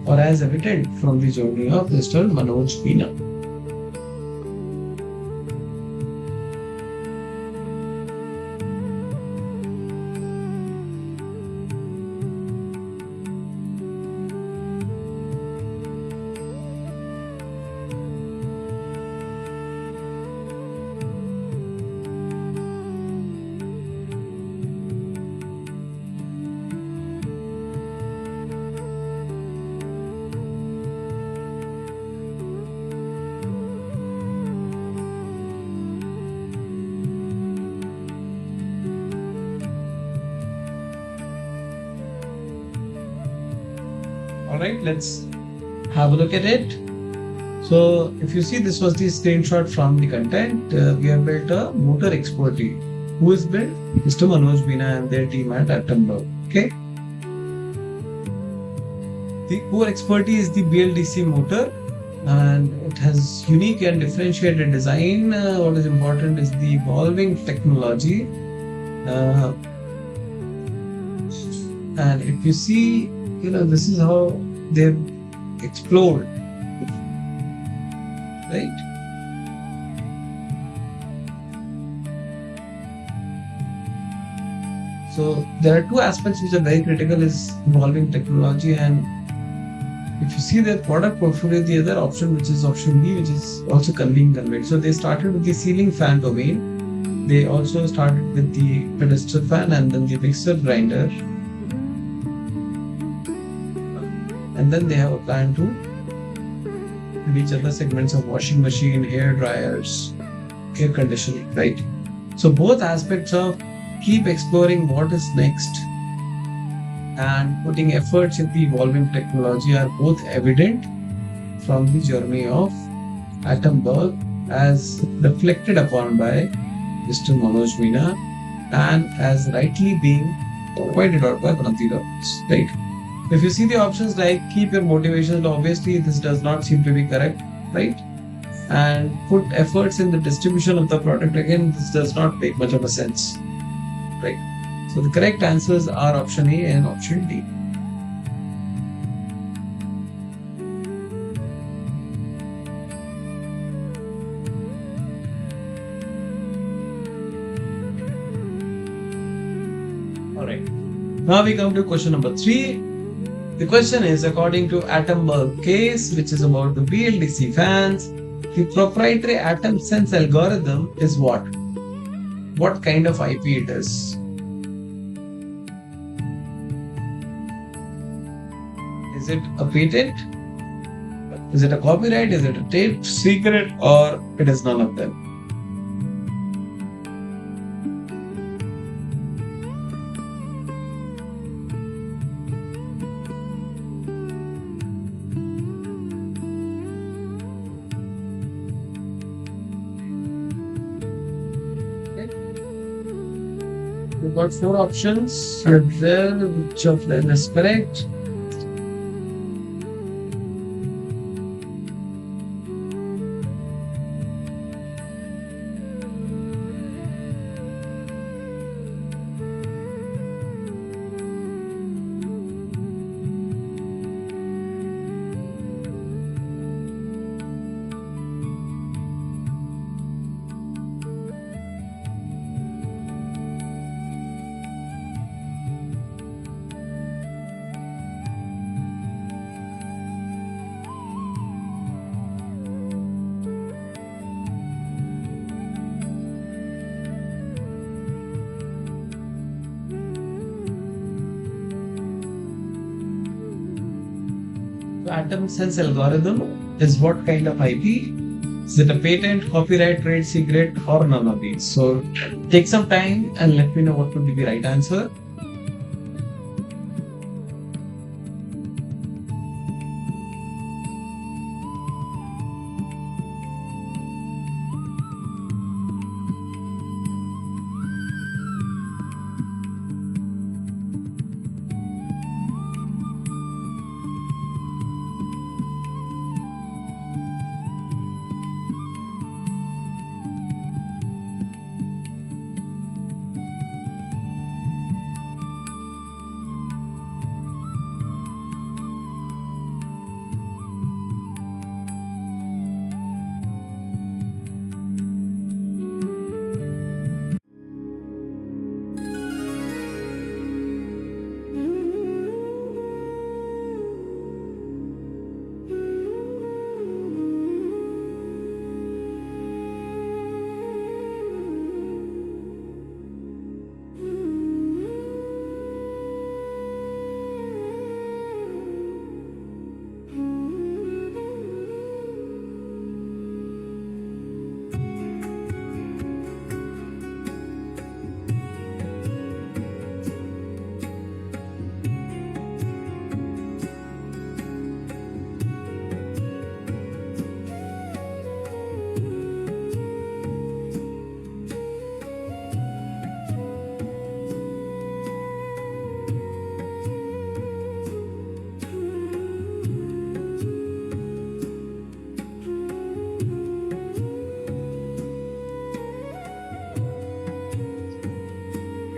or as evident from the journey of Mr. Manoj Meena. All right, let's have a look at it. So if you see, this was the screenshot from the content. We have built a motor expertise. Who is built? Mr. Manoj Meena and their team at Attenborough. Okay. The core expertise is the BLDC motor, and it has unique and differentiated design. What is important is the evolving technology. And if you see, this is how they've explored right? So there are two aspects which are very critical is involving technology, and if you see their product portfolio, the other option, which is option B, which is also being conveyed. So they started with the ceiling fan domain. They also started with the pedestal fan and then the mixer grinder. And then they have a plan to reach other segments of washing machine, hair dryers, air conditioning, right? So both aspects of keep exploring what is next and putting efforts in the evolving technology are both evident from the journey of Attenborough as reflected upon by Mr. Manoj Meena and as rightly being pointed out by Pranati Roberts, right? If you see the options like keep your motivation, obviously this does not seem to be correct, right? And put efforts in the distribution of the product, again, this does not make much of a sense, right? So the correct answers are option A and option D. All right. Now we come to question number 3. The question is, according to Attenborough case, which is about the BLDC fans, the proprietary atom sense algorithm is what? What kind of IP it is? Is it a patent? Is it a copyright? Is it a trade secret? Or it is none of them? We've got 4 options. There, which of them is correct? Atom sense algorithm is what kind of IP? Is it a patent, copyright, trade secret, or none of these? So take some time and let me know what would be the right answer.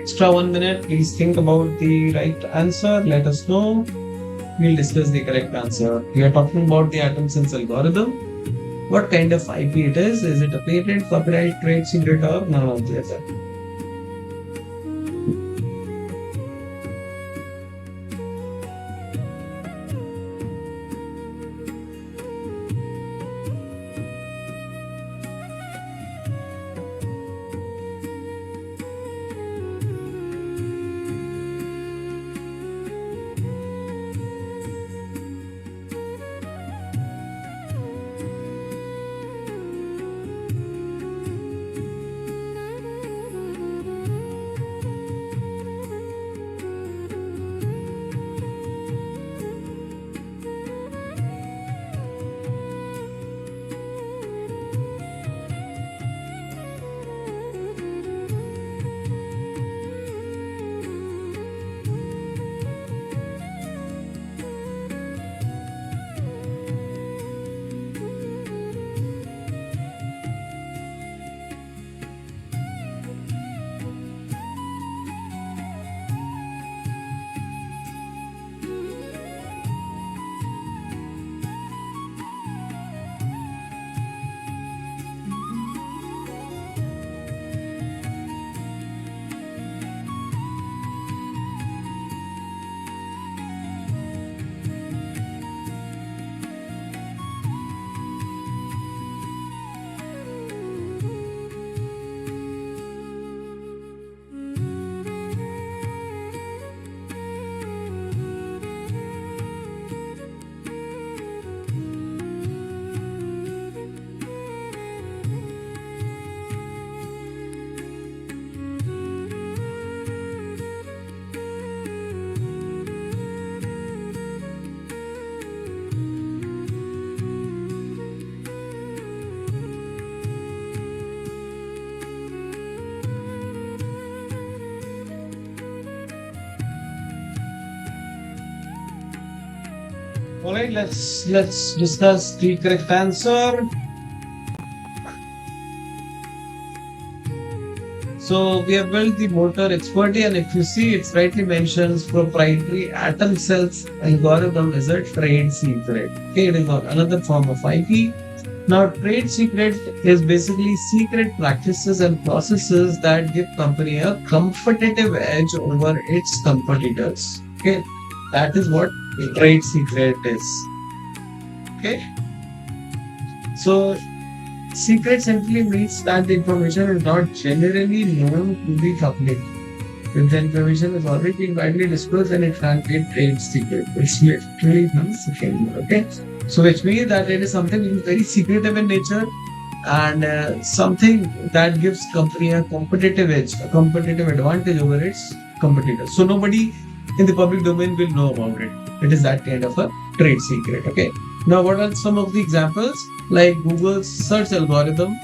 Extra 1 minute, please think about the right answer. Let us know. We'll discuss the correct answer. We are talking about the atom sense algorithm. what kind of IP it is. Is it a patent, copyright, trade secret, or none of the other? All right, let's discuss the correct answer. So we have built the motor expertly, and if you see, it rightly mentions proprietary atom cells algorithm is a trade secret. Okay, it is another form of IP. Now, trade secret is basically secret practices and processes that give company a competitive edge over its competitors. Okay, that is what a trade secret is. Okay, so secret simply means that the information is not generally known to the public. If the information is already widely disclosed, then it can't be a trade secret, which literally means secret. Okay, so which means that it is something which is very secretive in nature and something that gives company a competitive edge, a competitive advantage over its competitors. So nobody in the public domain will know about it. It is that kind of a trade secret. Okay. Now, what are some of the examples? Like Google's search algorithm.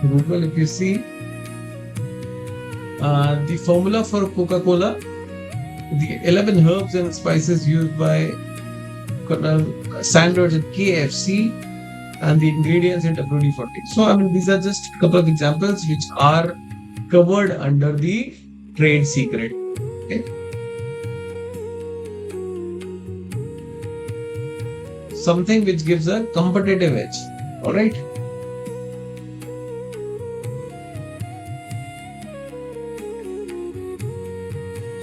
Google, if you see the formula for Coca-Cola, the 11 herbs and spices used by Colonel Sanders at KFC, and the ingredients in WD-40. So, I mean, these are just a couple of examples which are covered under the trade secret. Okay. Something which gives a competitive edge. All right.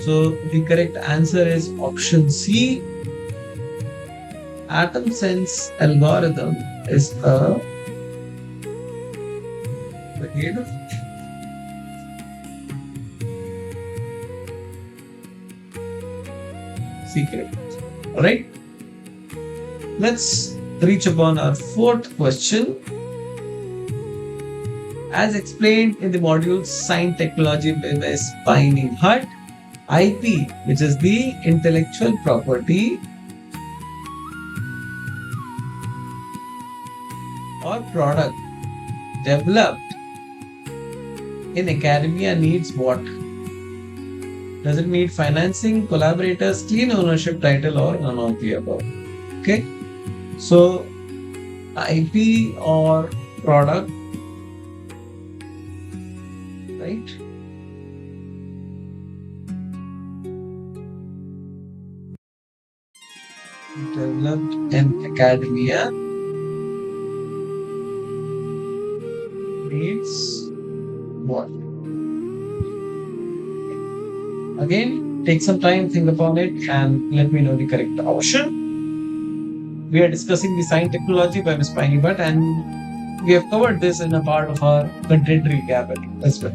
So the correct answer is option C. Atom sense algorithm is a again, secret. All right. Let's reach upon our fourth question. As explained in the module Science Technology by Spinning Hut, IP, which is the intellectual property or product developed in academia, needs what? Does it need financing, collaborators, clean ownership title, or none of the above? Okay. So, IP or product, right? Developed in academia needs what? Again, take some time, think upon it, and let me know the correct option. We are discussing the science technology by Ms. Piney Butt, and we have covered this in a part of our content recap as well.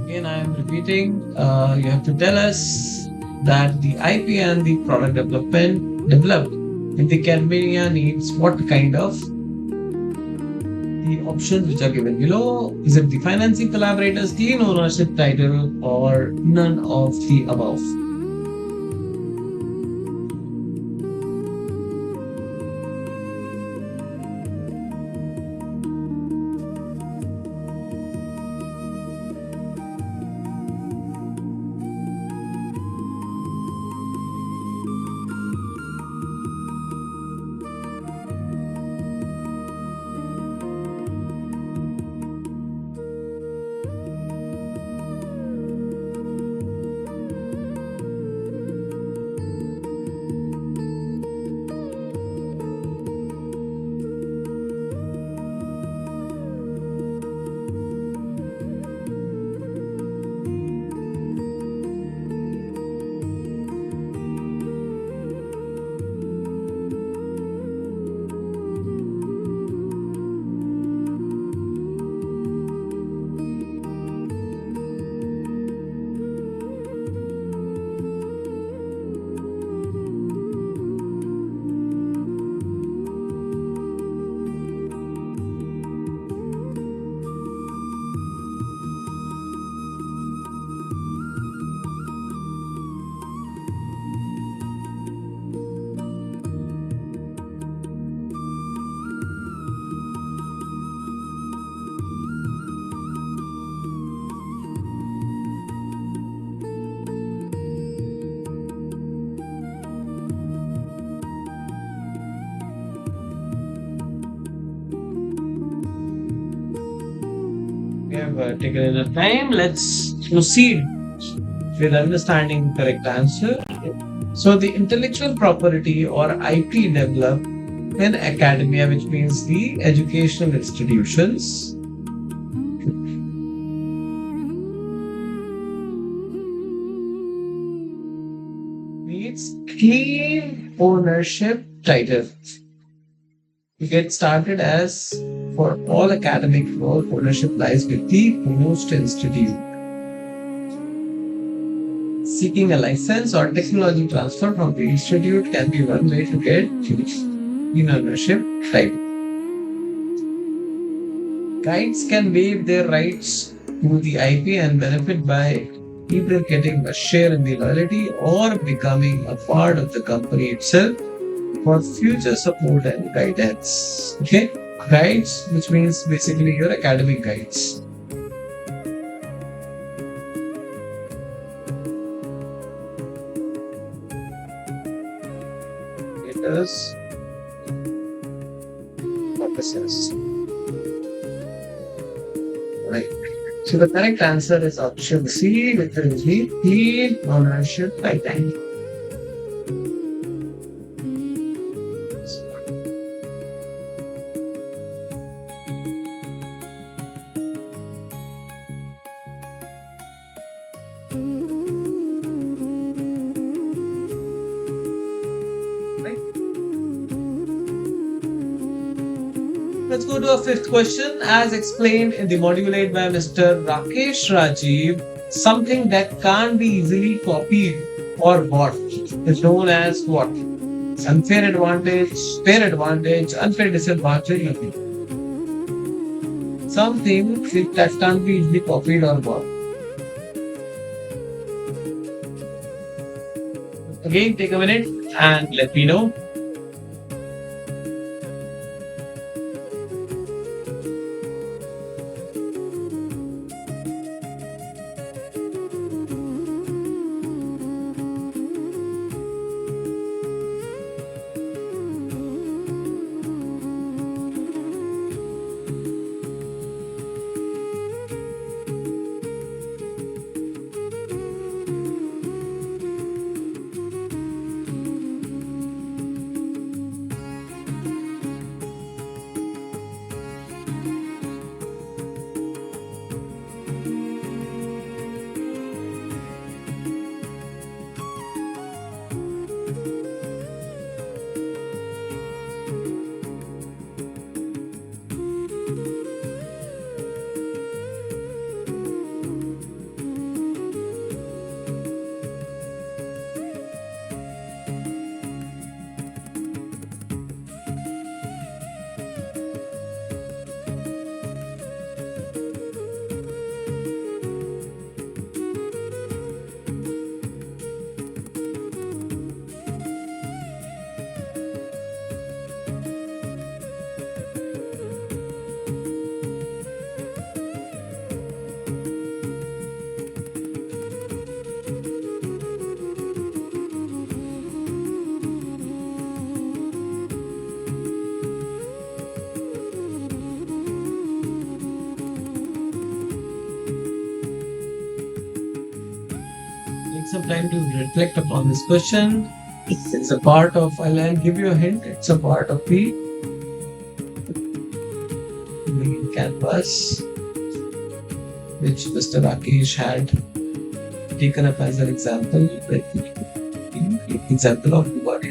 Again, I am repeating, you have to tell us that the IP and the product development developed in the California needs what kind of the options which are given below. Is it the financing collaborators, team ownership title, or none of the above? We have taken enough time. Let's proceed with understanding the correct answer. So, the intellectual property or IP developed in academia, which means the educational institutions, needs clean ownership title. To get started as for all academic work, ownership lies with the host institute. Seeking a license or technology transfer from the institute can be one way to get clean ownership title. Guides can waive their rights to the IP and benefit by either getting a share in the royalty or becoming a part of the company itself for future support and guidance. Okay, guides, which means basically your academic guides. Letters, purposes. Right. So the correct answer is option C, which is the clean ownership title. Right. Let's go to our fifth question. As explained in the module 8 by Mr. Rakesh Rajiv, something that can't be easily copied or bought is known as what? Unfair advantage, fair advantage, unfair disadvantage. Something that can't be easily copied or bought. Again, take a minute and let me know. Take some time to reflect upon this question. It's a part of, I'll give you a hint, it's a part of the main canvas which Mr. Rakesh had taken up as an example, example of what.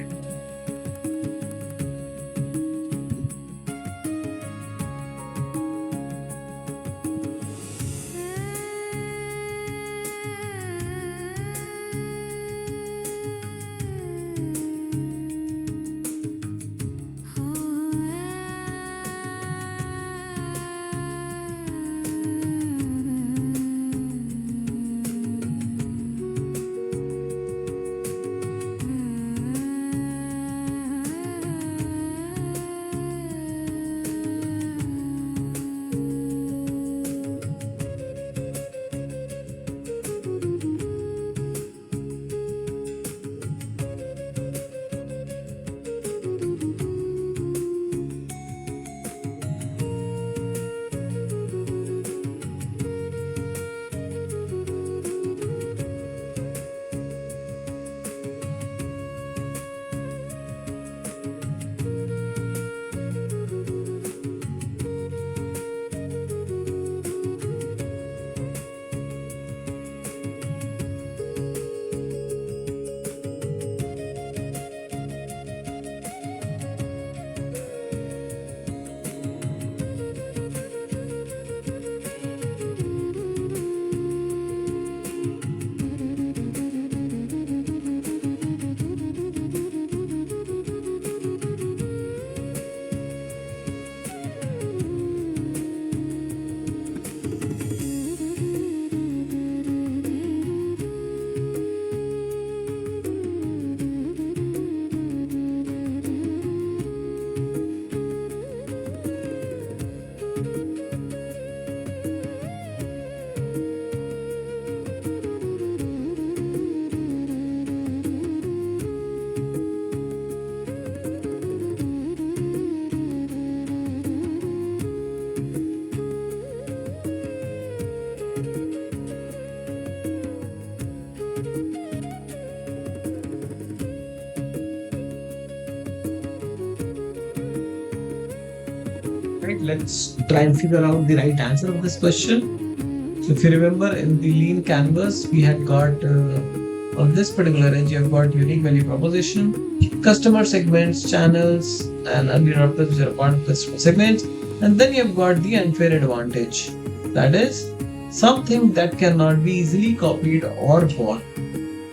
right, let's try and figure out the right answer of this question. So if you remember in the lean canvas, we had got on this particular range, you have got unique value proposition, customer segments, channels, and early adopters which are part of customer segments. And then you have got the unfair advantage. That is something that cannot be easily copied or bought.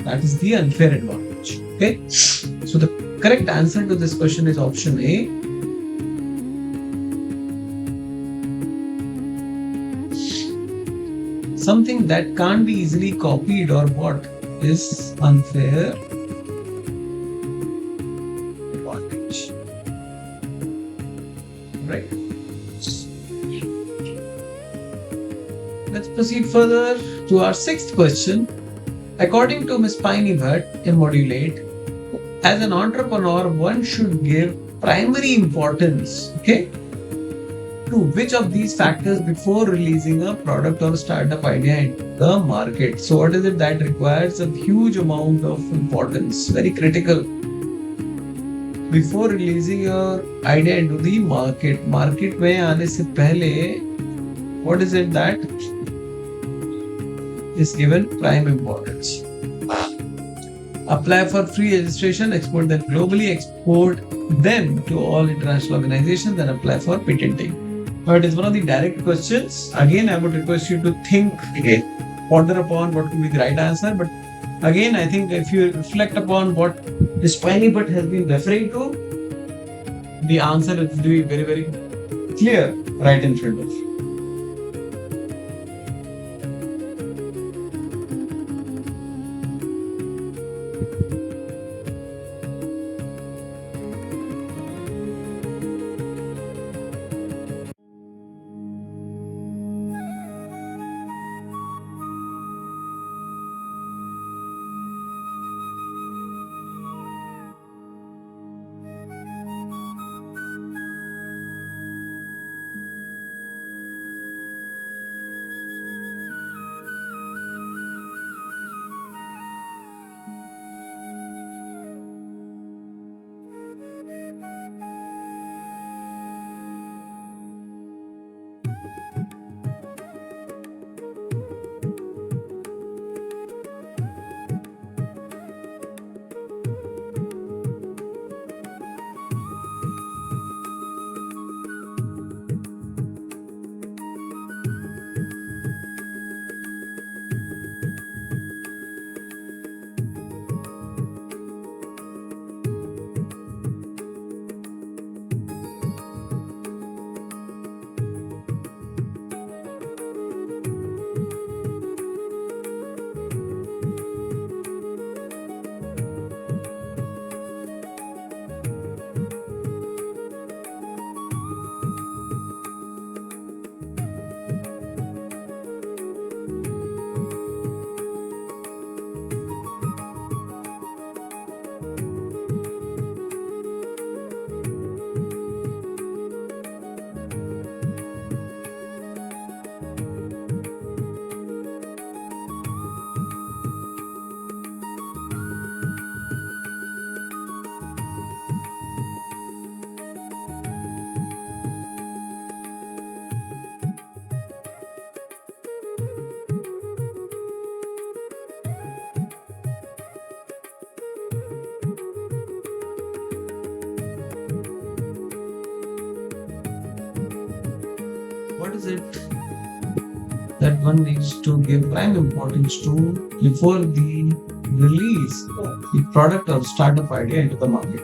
That is the unfair advantage. Okay. So the correct answer to this question is option A. Something that can't be easily copied or bought is unfair advantage. Right. Let's proceed further to our sixth question. According to Ms. Piney Bhatt in Module 8, as an entrepreneur, one should give primary importance, okay, to which of these factors before releasing a product or startup idea into the market. So, what is it that requires a huge amount of importance, very critical, before releasing your idea into the market? Market में आने से पहले, what is it that is given prime importance? Apply for free registration, export them globally, export them to all international organizations, and apply for patenting. Now, it is one of the direct questions. Again, I would request you to think again, ponder upon what could be the right answer. But again, I think if you reflect upon what this Piney Bhatt has been referring to, the answer is to be very, very clear right in front of you. What is it that one needs to give prime importance to before the release of the product or startup idea into the market?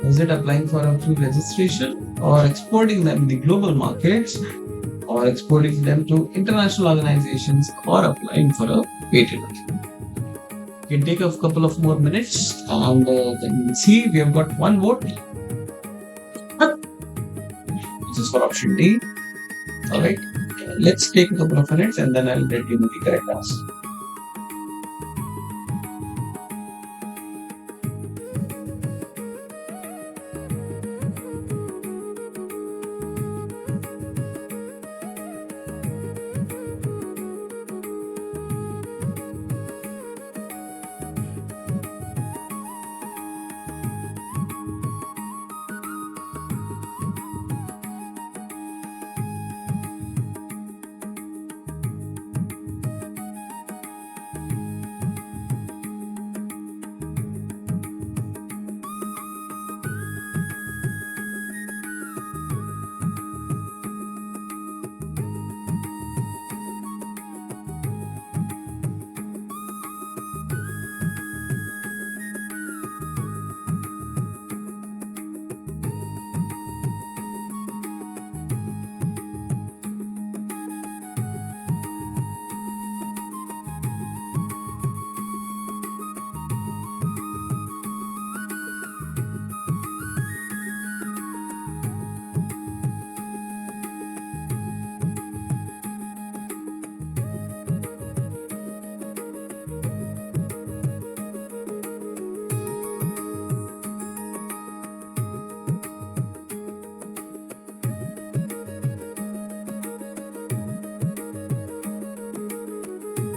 Is it applying for a free registration or exporting them in the global markets or exporting them to international organizations or applying for a patent? You can take a couple of more minutes and then we'll see we have got one vote. This is for option D. Alright, let's take a couple of minutes and then I'll let you know the correct answer.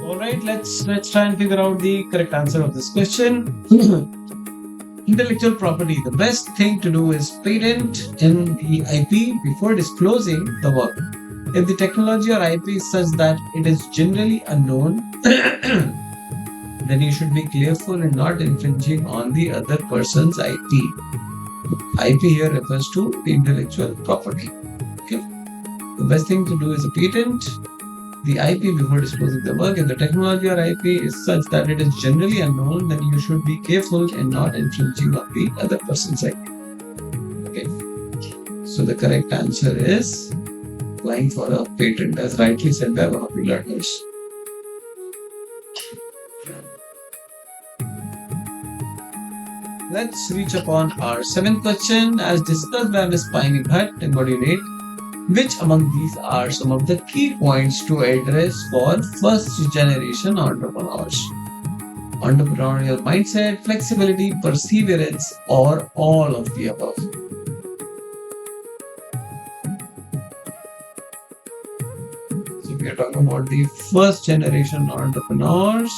All right, let's try and figure out the correct answer of this question. Intellectual property. The best thing to do is patent in the IP before disclosing the work. If the technology or IP is such that it is generally unknown, then you should be careful in not infringing on the other person's IP. IP here refers to the intellectual property. Okay. The best thing to do is a patent the IP before disclosing the work. If the technology or IP is such that it is generally unknown, then you should be careful in not infringing on the other person's IP. Okay. So the correct answer is applying for a patent, as rightly said by one of the learners. Let's reach upon our seventh question. As discussed by Ms. Piney Bhatt in Module 8, which among these are some of the key points to address for first generation entrepreneurs? Entrepreneurial mindset, flexibility, perseverance, or all of the above? So we are talking about the first generation entrepreneurs.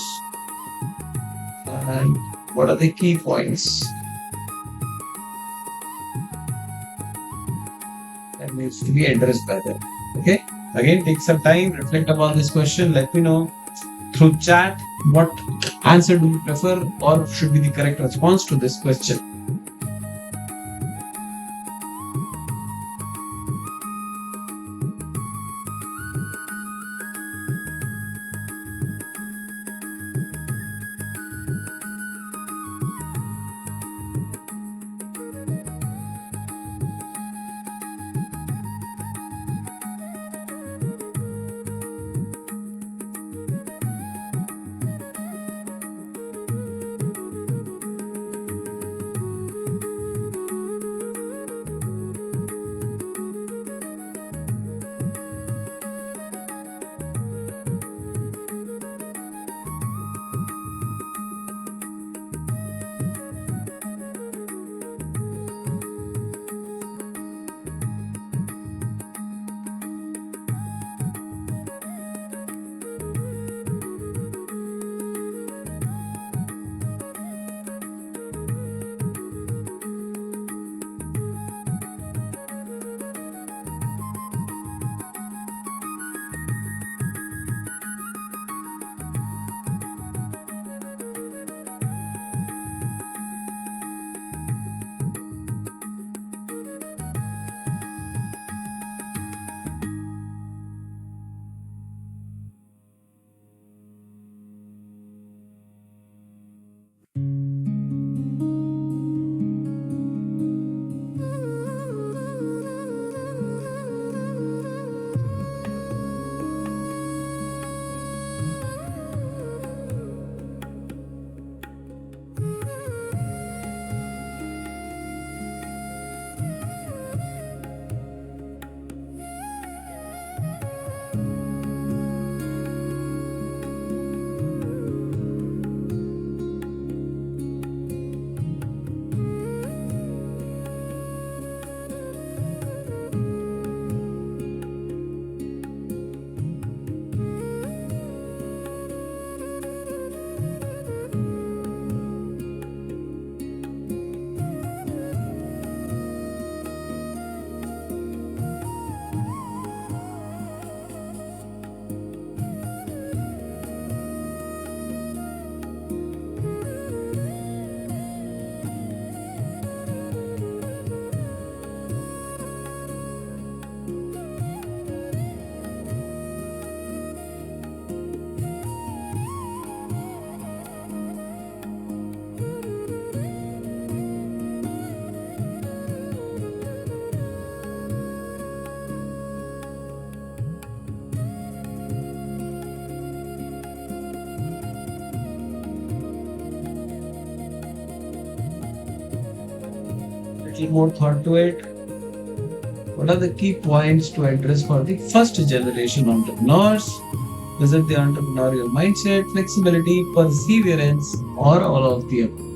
And what are the key points that needs to be addressed by them? Okay. Again, take some time, reflect upon this question. Let me know through chat what answer do you prefer or should be the correct response to this question. Little more thought to it. What are the key points to address for the first generation entrepreneurs? Is it the entrepreneurial mindset, flexibility, perseverance, or all of the above?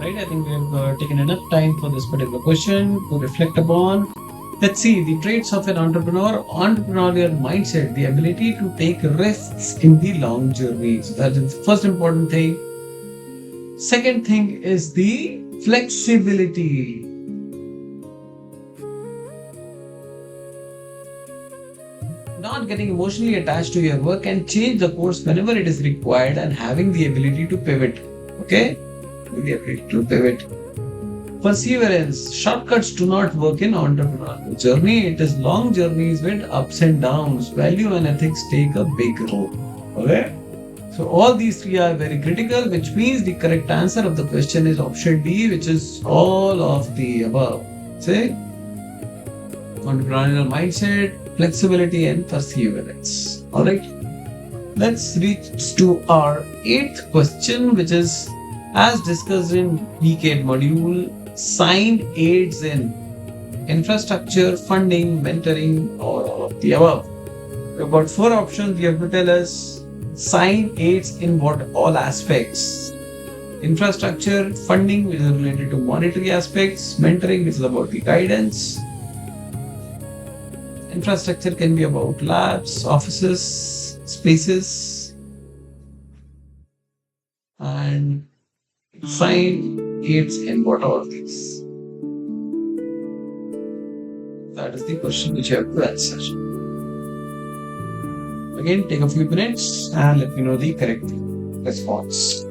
right? I think we have taken enough time for this particular question to reflect upon. Let's see the traits of an entrepreneur, entrepreneurial mindset, the ability to take risks in the long journey. So that is the first important thing. Second thing is the flexibility. Not getting emotionally attached to your work and change the course whenever it is required and having the ability to pivot. Okay? The ability to pivot. Perseverance. Shortcuts do not work in entrepreneurial journey. It is long journeys with ups and downs. Value and ethics take a big role. Okay? So all these three are very critical, which means the correct answer of the question is option D, which is all of the above. Say entrepreneurial mindset, flexibility, and perseverance. Alright. Let's reach to our eighth question, which is as discussed in decade module, signed aids in infrastructure, funding, mentoring, or all of the above. We've got four options. You have to tell us sign aids in what all aspects. Infrastructure, funding, which is related to monetary aspects, mentoring, which is about the guidance. Infrastructure can be about labs, offices, spaces, and sign aids in what all these. That is the question which you have to answer. Again, take a few minutes and let me know the correct response.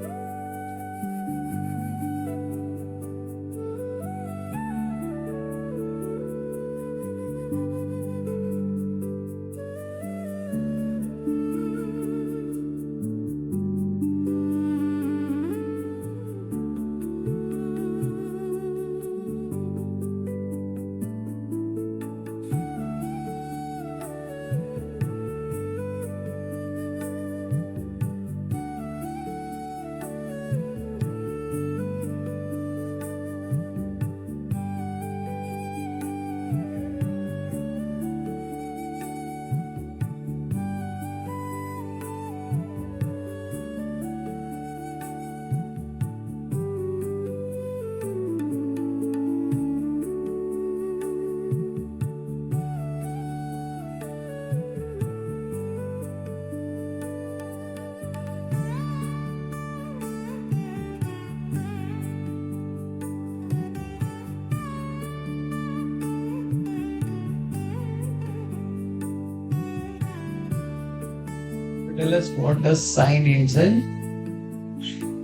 Tell us what does sign aids in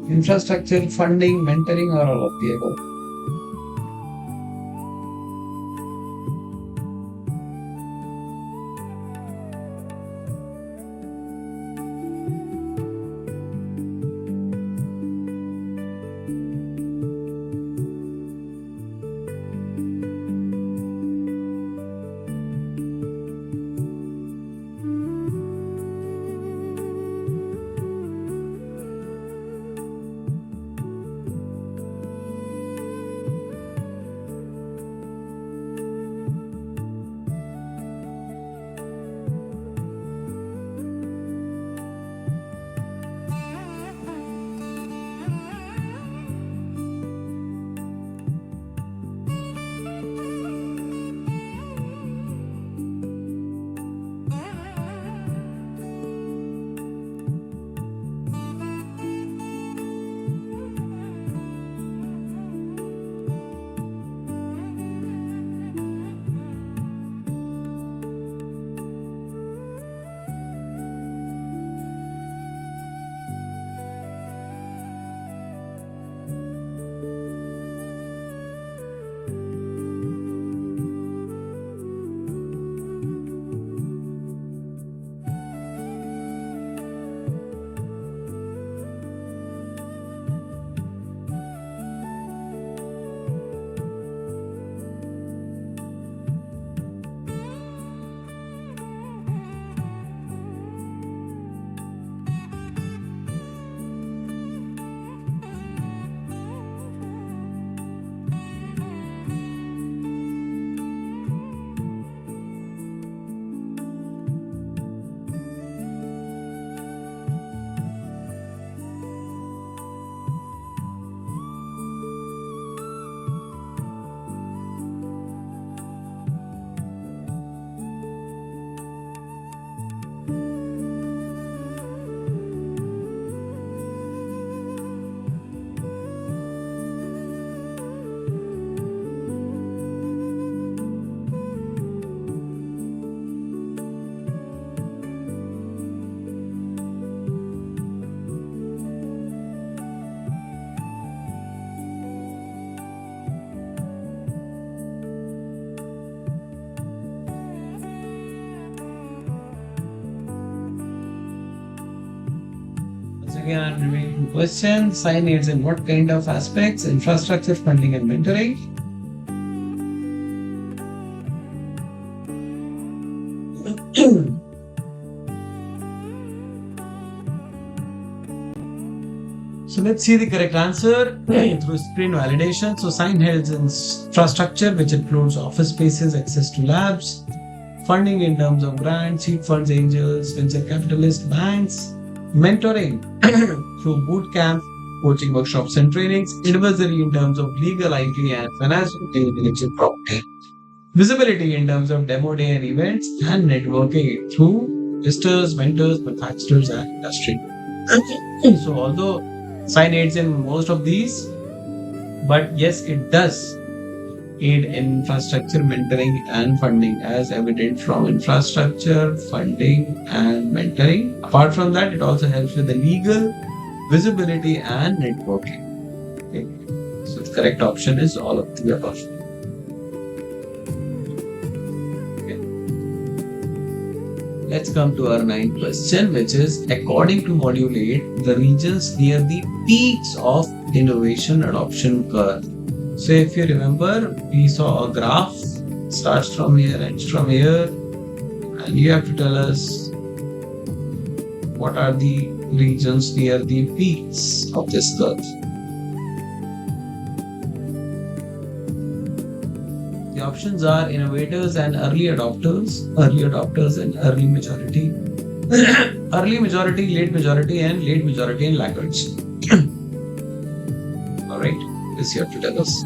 infrastructure, funding, mentoring, or all of the above. again, I'm reading the question. Sign aids in what kind of aspects? Infrastructure, funding, and mentoring. So let's see the correct answer through screen validation. So sign helps in infrastructure, which includes office spaces, access to labs, funding in terms of grants, seed funds, angels, venture capitalist, banks, mentoring through boot camp, coaching workshops and trainings, advisory in terms of legal, IP, and financial intellectual property, visibility in terms of demo day and events, and networking through investors, mentors, manufacturers, and industry. So although sign aids in most of these, but yes, it does aid in infrastructure, mentoring, and funding, as evident from infrastructure, funding, and mentoring. Apart from that, it also helps with the legal, visibility, and networking. Okay. So the correct option is all of the above. Okay. Let's come to our ninth question, which is according to Module 8, the regions near the peaks of innovation adoption curve. So if you remember, we saw a graph, starts from here, ends from here, and you have to tell us what are the regions near the peaks of this curve. The options are innovators and early adopters and early majority, early majority, late majority, and late majority and laggards. All right. This you have to tell us.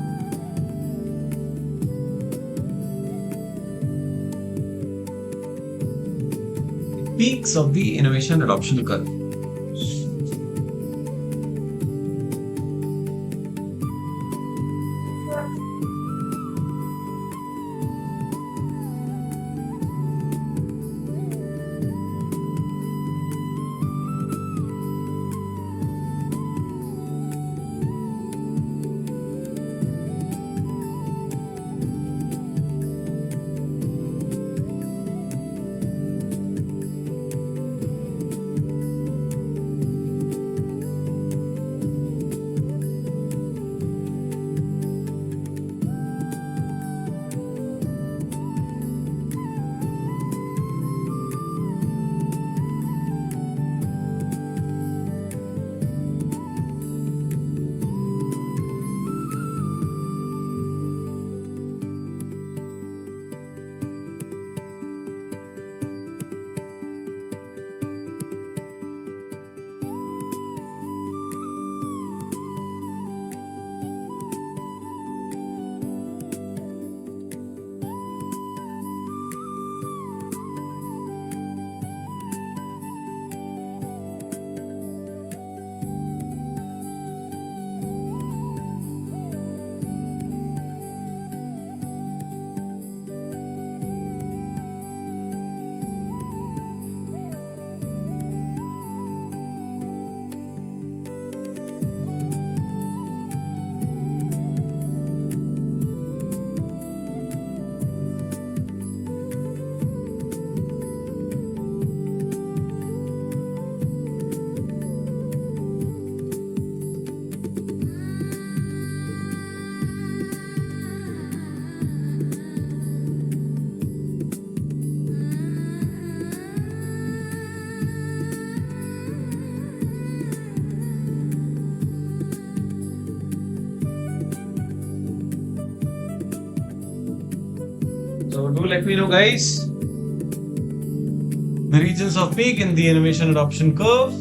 Peaks of the innovation adoption curve. So do let me know, guys, the regions of peak in the innovation adoption curve.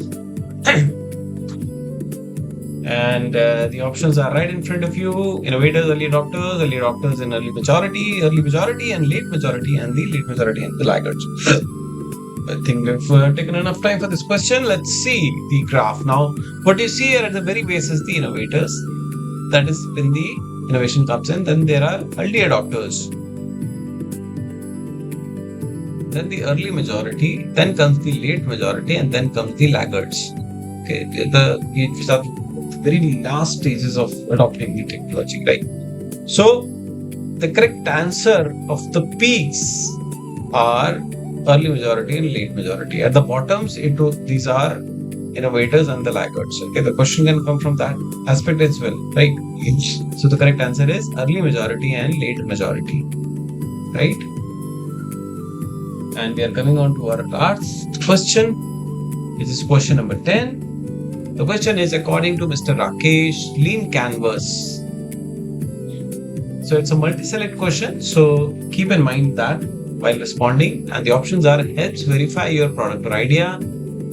And the options are right in front of you. Innovators, early adopters in early majority, and late majority, and the late majority and the laggards. I think we've taken enough time for this question. Let's see the graph. Now, what you see here at the very base is the innovators. That is when the innovation comes in. Then there are early adopters. Then the early majority. Then comes the late majority, and then comes the laggards. Okay, these are the very last stages of adopting the technology, right? So, the correct answer of the peaks are early majority and late majority. At the bottoms, these are innovators and the laggards. Okay, the question can come from that aspect as well, right? So the correct answer is early majority and late majority, right? And we are coming on to our last question. This is question number 10. The question is, according to Mr. Rakesh, lean canvas. So it's a multi-select question. So keep in mind that while responding, and the options are helps verify your product or idea,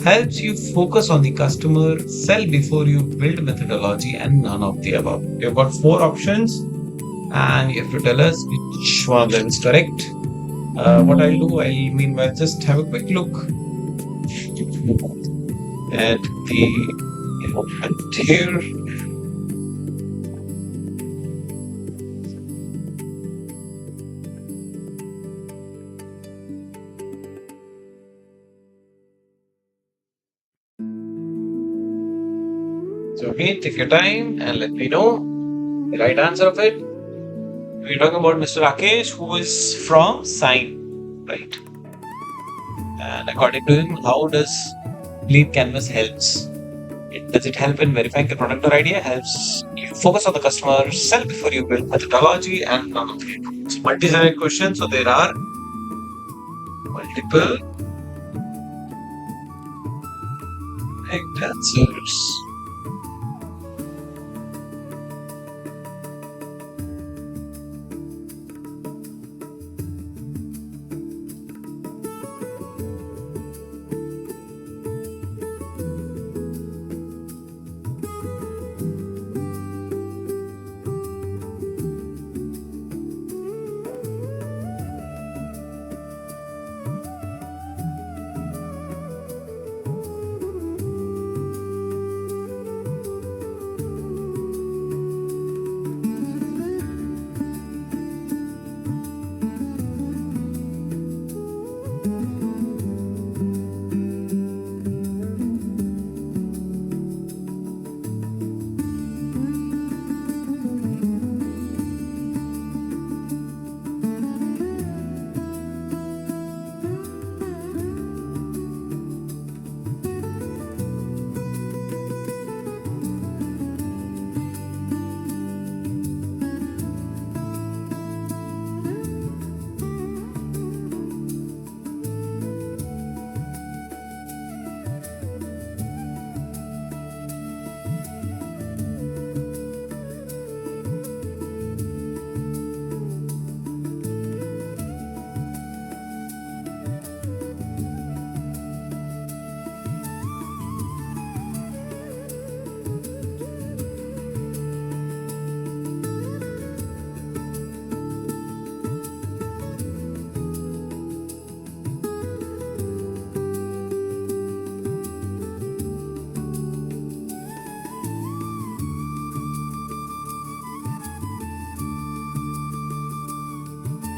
helps you focus on the customer, sell before you build methodology, and none of the above. You've got four options, and you have to tell us which one of them is correct. What I'll do, I'll meanwhile just have a quick look at the input here. So again, take your time and let me know the right answer of it. We're talking about Mr. Rakesh, who is from Sign, right? And according to him, how does Lean Canvas helps? Does it help in verifying the product or idea? Helps you focus on the customer, sell before you build methodology, and none of it. It's multi-select question, so there are multiple correct answers.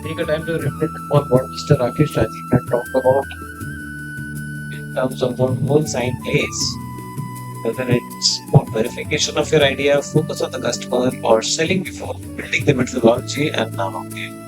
Take a time to reflect on what Mr. Rakesh Rajiv had talked about in terms of what whole sign plays. Whether it's about verification of your idea, focus on the customer, or selling before building the methodology, and none of the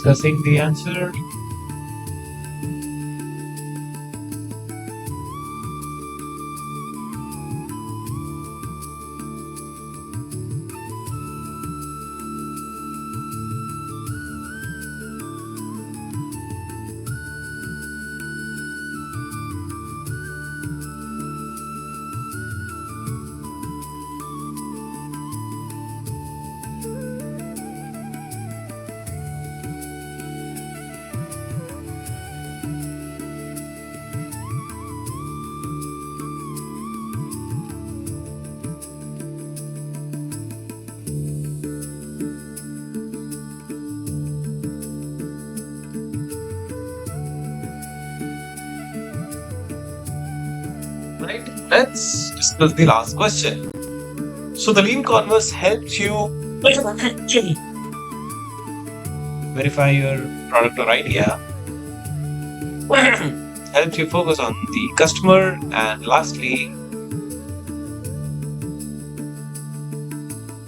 discussing the answer. Right? Let's discuss the last question. So the Lean Converse helps you verify your product or idea, helps you focus on the customer, and lastly,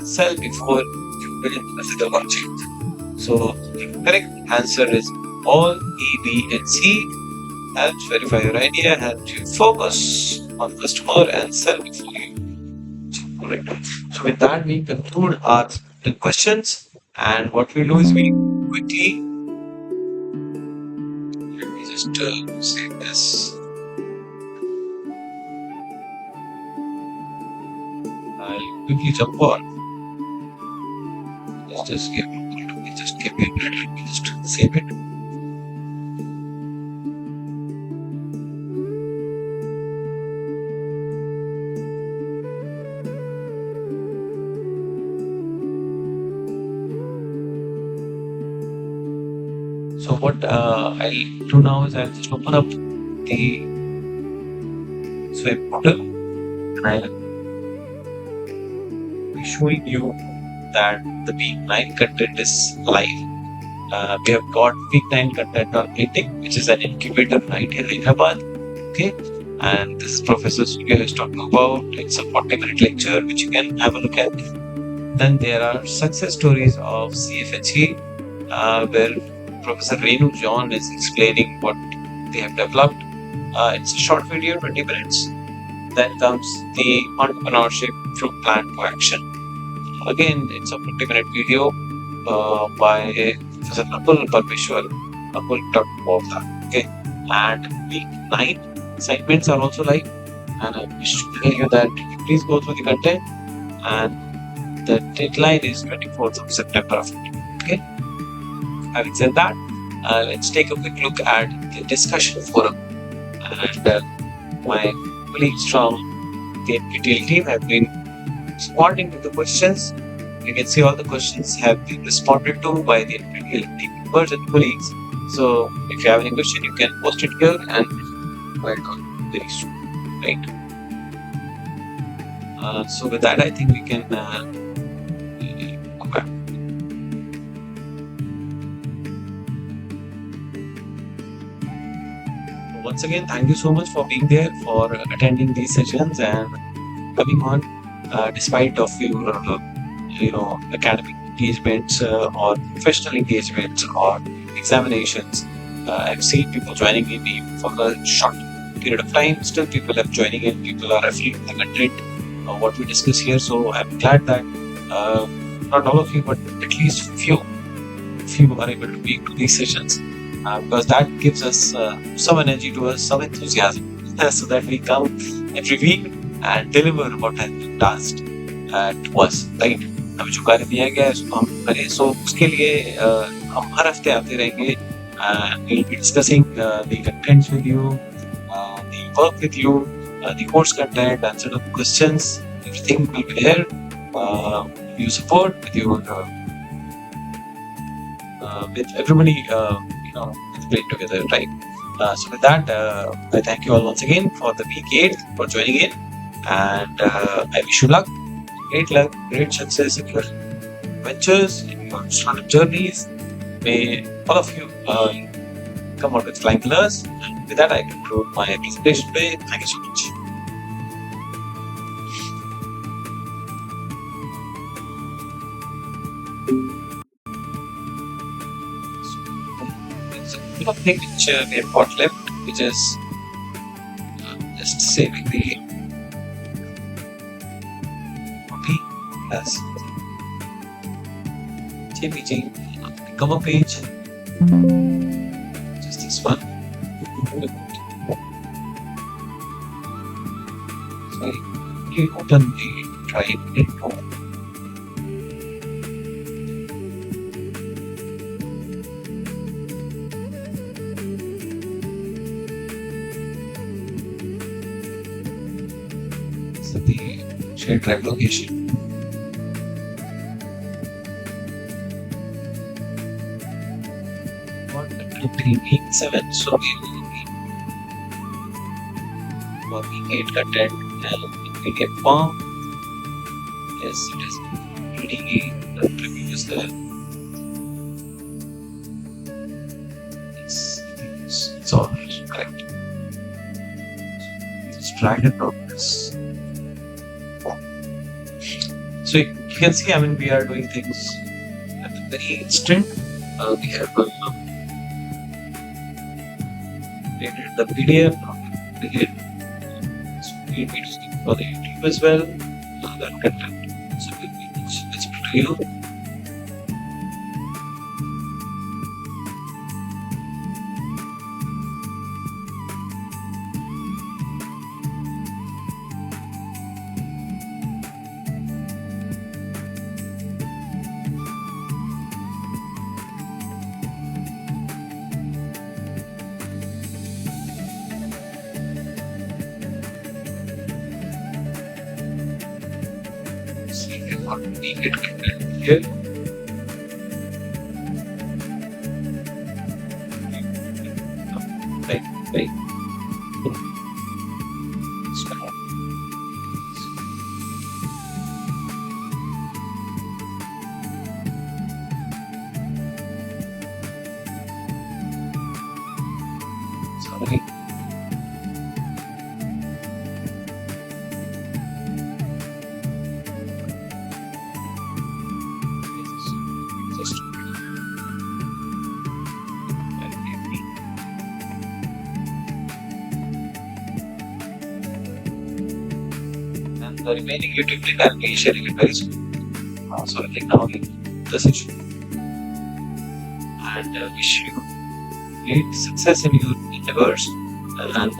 sell before you build a physical object. So the correct answer is all A, B, and C. Helps verify your idea, helps you focus on the customer, and sell before you. Correct. So with that, we conclude our the questions, and what we do is we quickly let me just say this. I'll quickly jump on. Just give me a minute. Let me just save it. So what I'll do now is I'll just open up the web portal, and I'll be showing you that the week 9 content is live. We have got week 9 content on meeting, which is an incubator right here in Hyderabad. Okay, and this is Professor Surya is talking about. It's a 40-minute lecture which you can have a look at. Then there are success stories of CFHE, where Professor Renu John is explaining what they have developed. It's a short video, 20 minutes. Then comes the entrepreneurship from plan to action. Again, it's a 20-minute video by Professor Nakul Parmeshwar. Nakul talked about that. Okay, and week 9 segments are also live. And I wish to tell you that please go through the content, and the deadline is 24th of September. Okay. Having said that, let's take a quick look at the discussion forum. And my colleagues from the NPTEL team have been responding to the questions. You can see all the questions have been responded to by the NPTEL team members and colleagues. So if you have any question, you can post it here and welcome very soon. Right. So with that, I think we can go back. Once again, thank you so much for being there, for attending these sessions and coming on, despite of your academic engagements or professional engagements or examinations. I've seen people joining in even for a short period of time. Still, people are joining in. People are referring to the content what we discuss here. So I'm glad that not all of you, but at least few are able to be to these sessions. Because that gives us some energy to us, some enthusiasm, so that we come every week and deliver what has been tasked to us, right? हमें जो कार्य दिया गया है उसको हम करें. So उसके लिए हम हर हफ्ते आते रहेंगे. We'll be discussing the contents with you, the work with you, the course content, answer to questions. Everything will be there. You support with your with everybody. Play together, right? So with that, I thank you all once again for the week 8 for joining in, and I wish you luck, great success in your ventures, in your startup journeys. May all of you come out with flying colors. And with that, I conclude my presentation today. Thank you so much. of thing which we have got left, which is just saving the copy as JPG cover page. Just this one. So you open the drive info. So the shared drive location. Until week 7, so we will be working 8 content and PDF form. Yes, it is reading the reviews there. Yes, it's all correct. Just drag and drop this. So you can see, I mean, we are doing things at the very instant. We have created the PDF, so we need to for the YouTube as well, that content. So we'll be visible to you. See what we get content here. Right. Sorry. Just and the remaining YouTube link I'll be sharing it very soon. So I think now we the session and wish you great success in your endeavors. And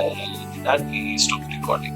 that we stop recording.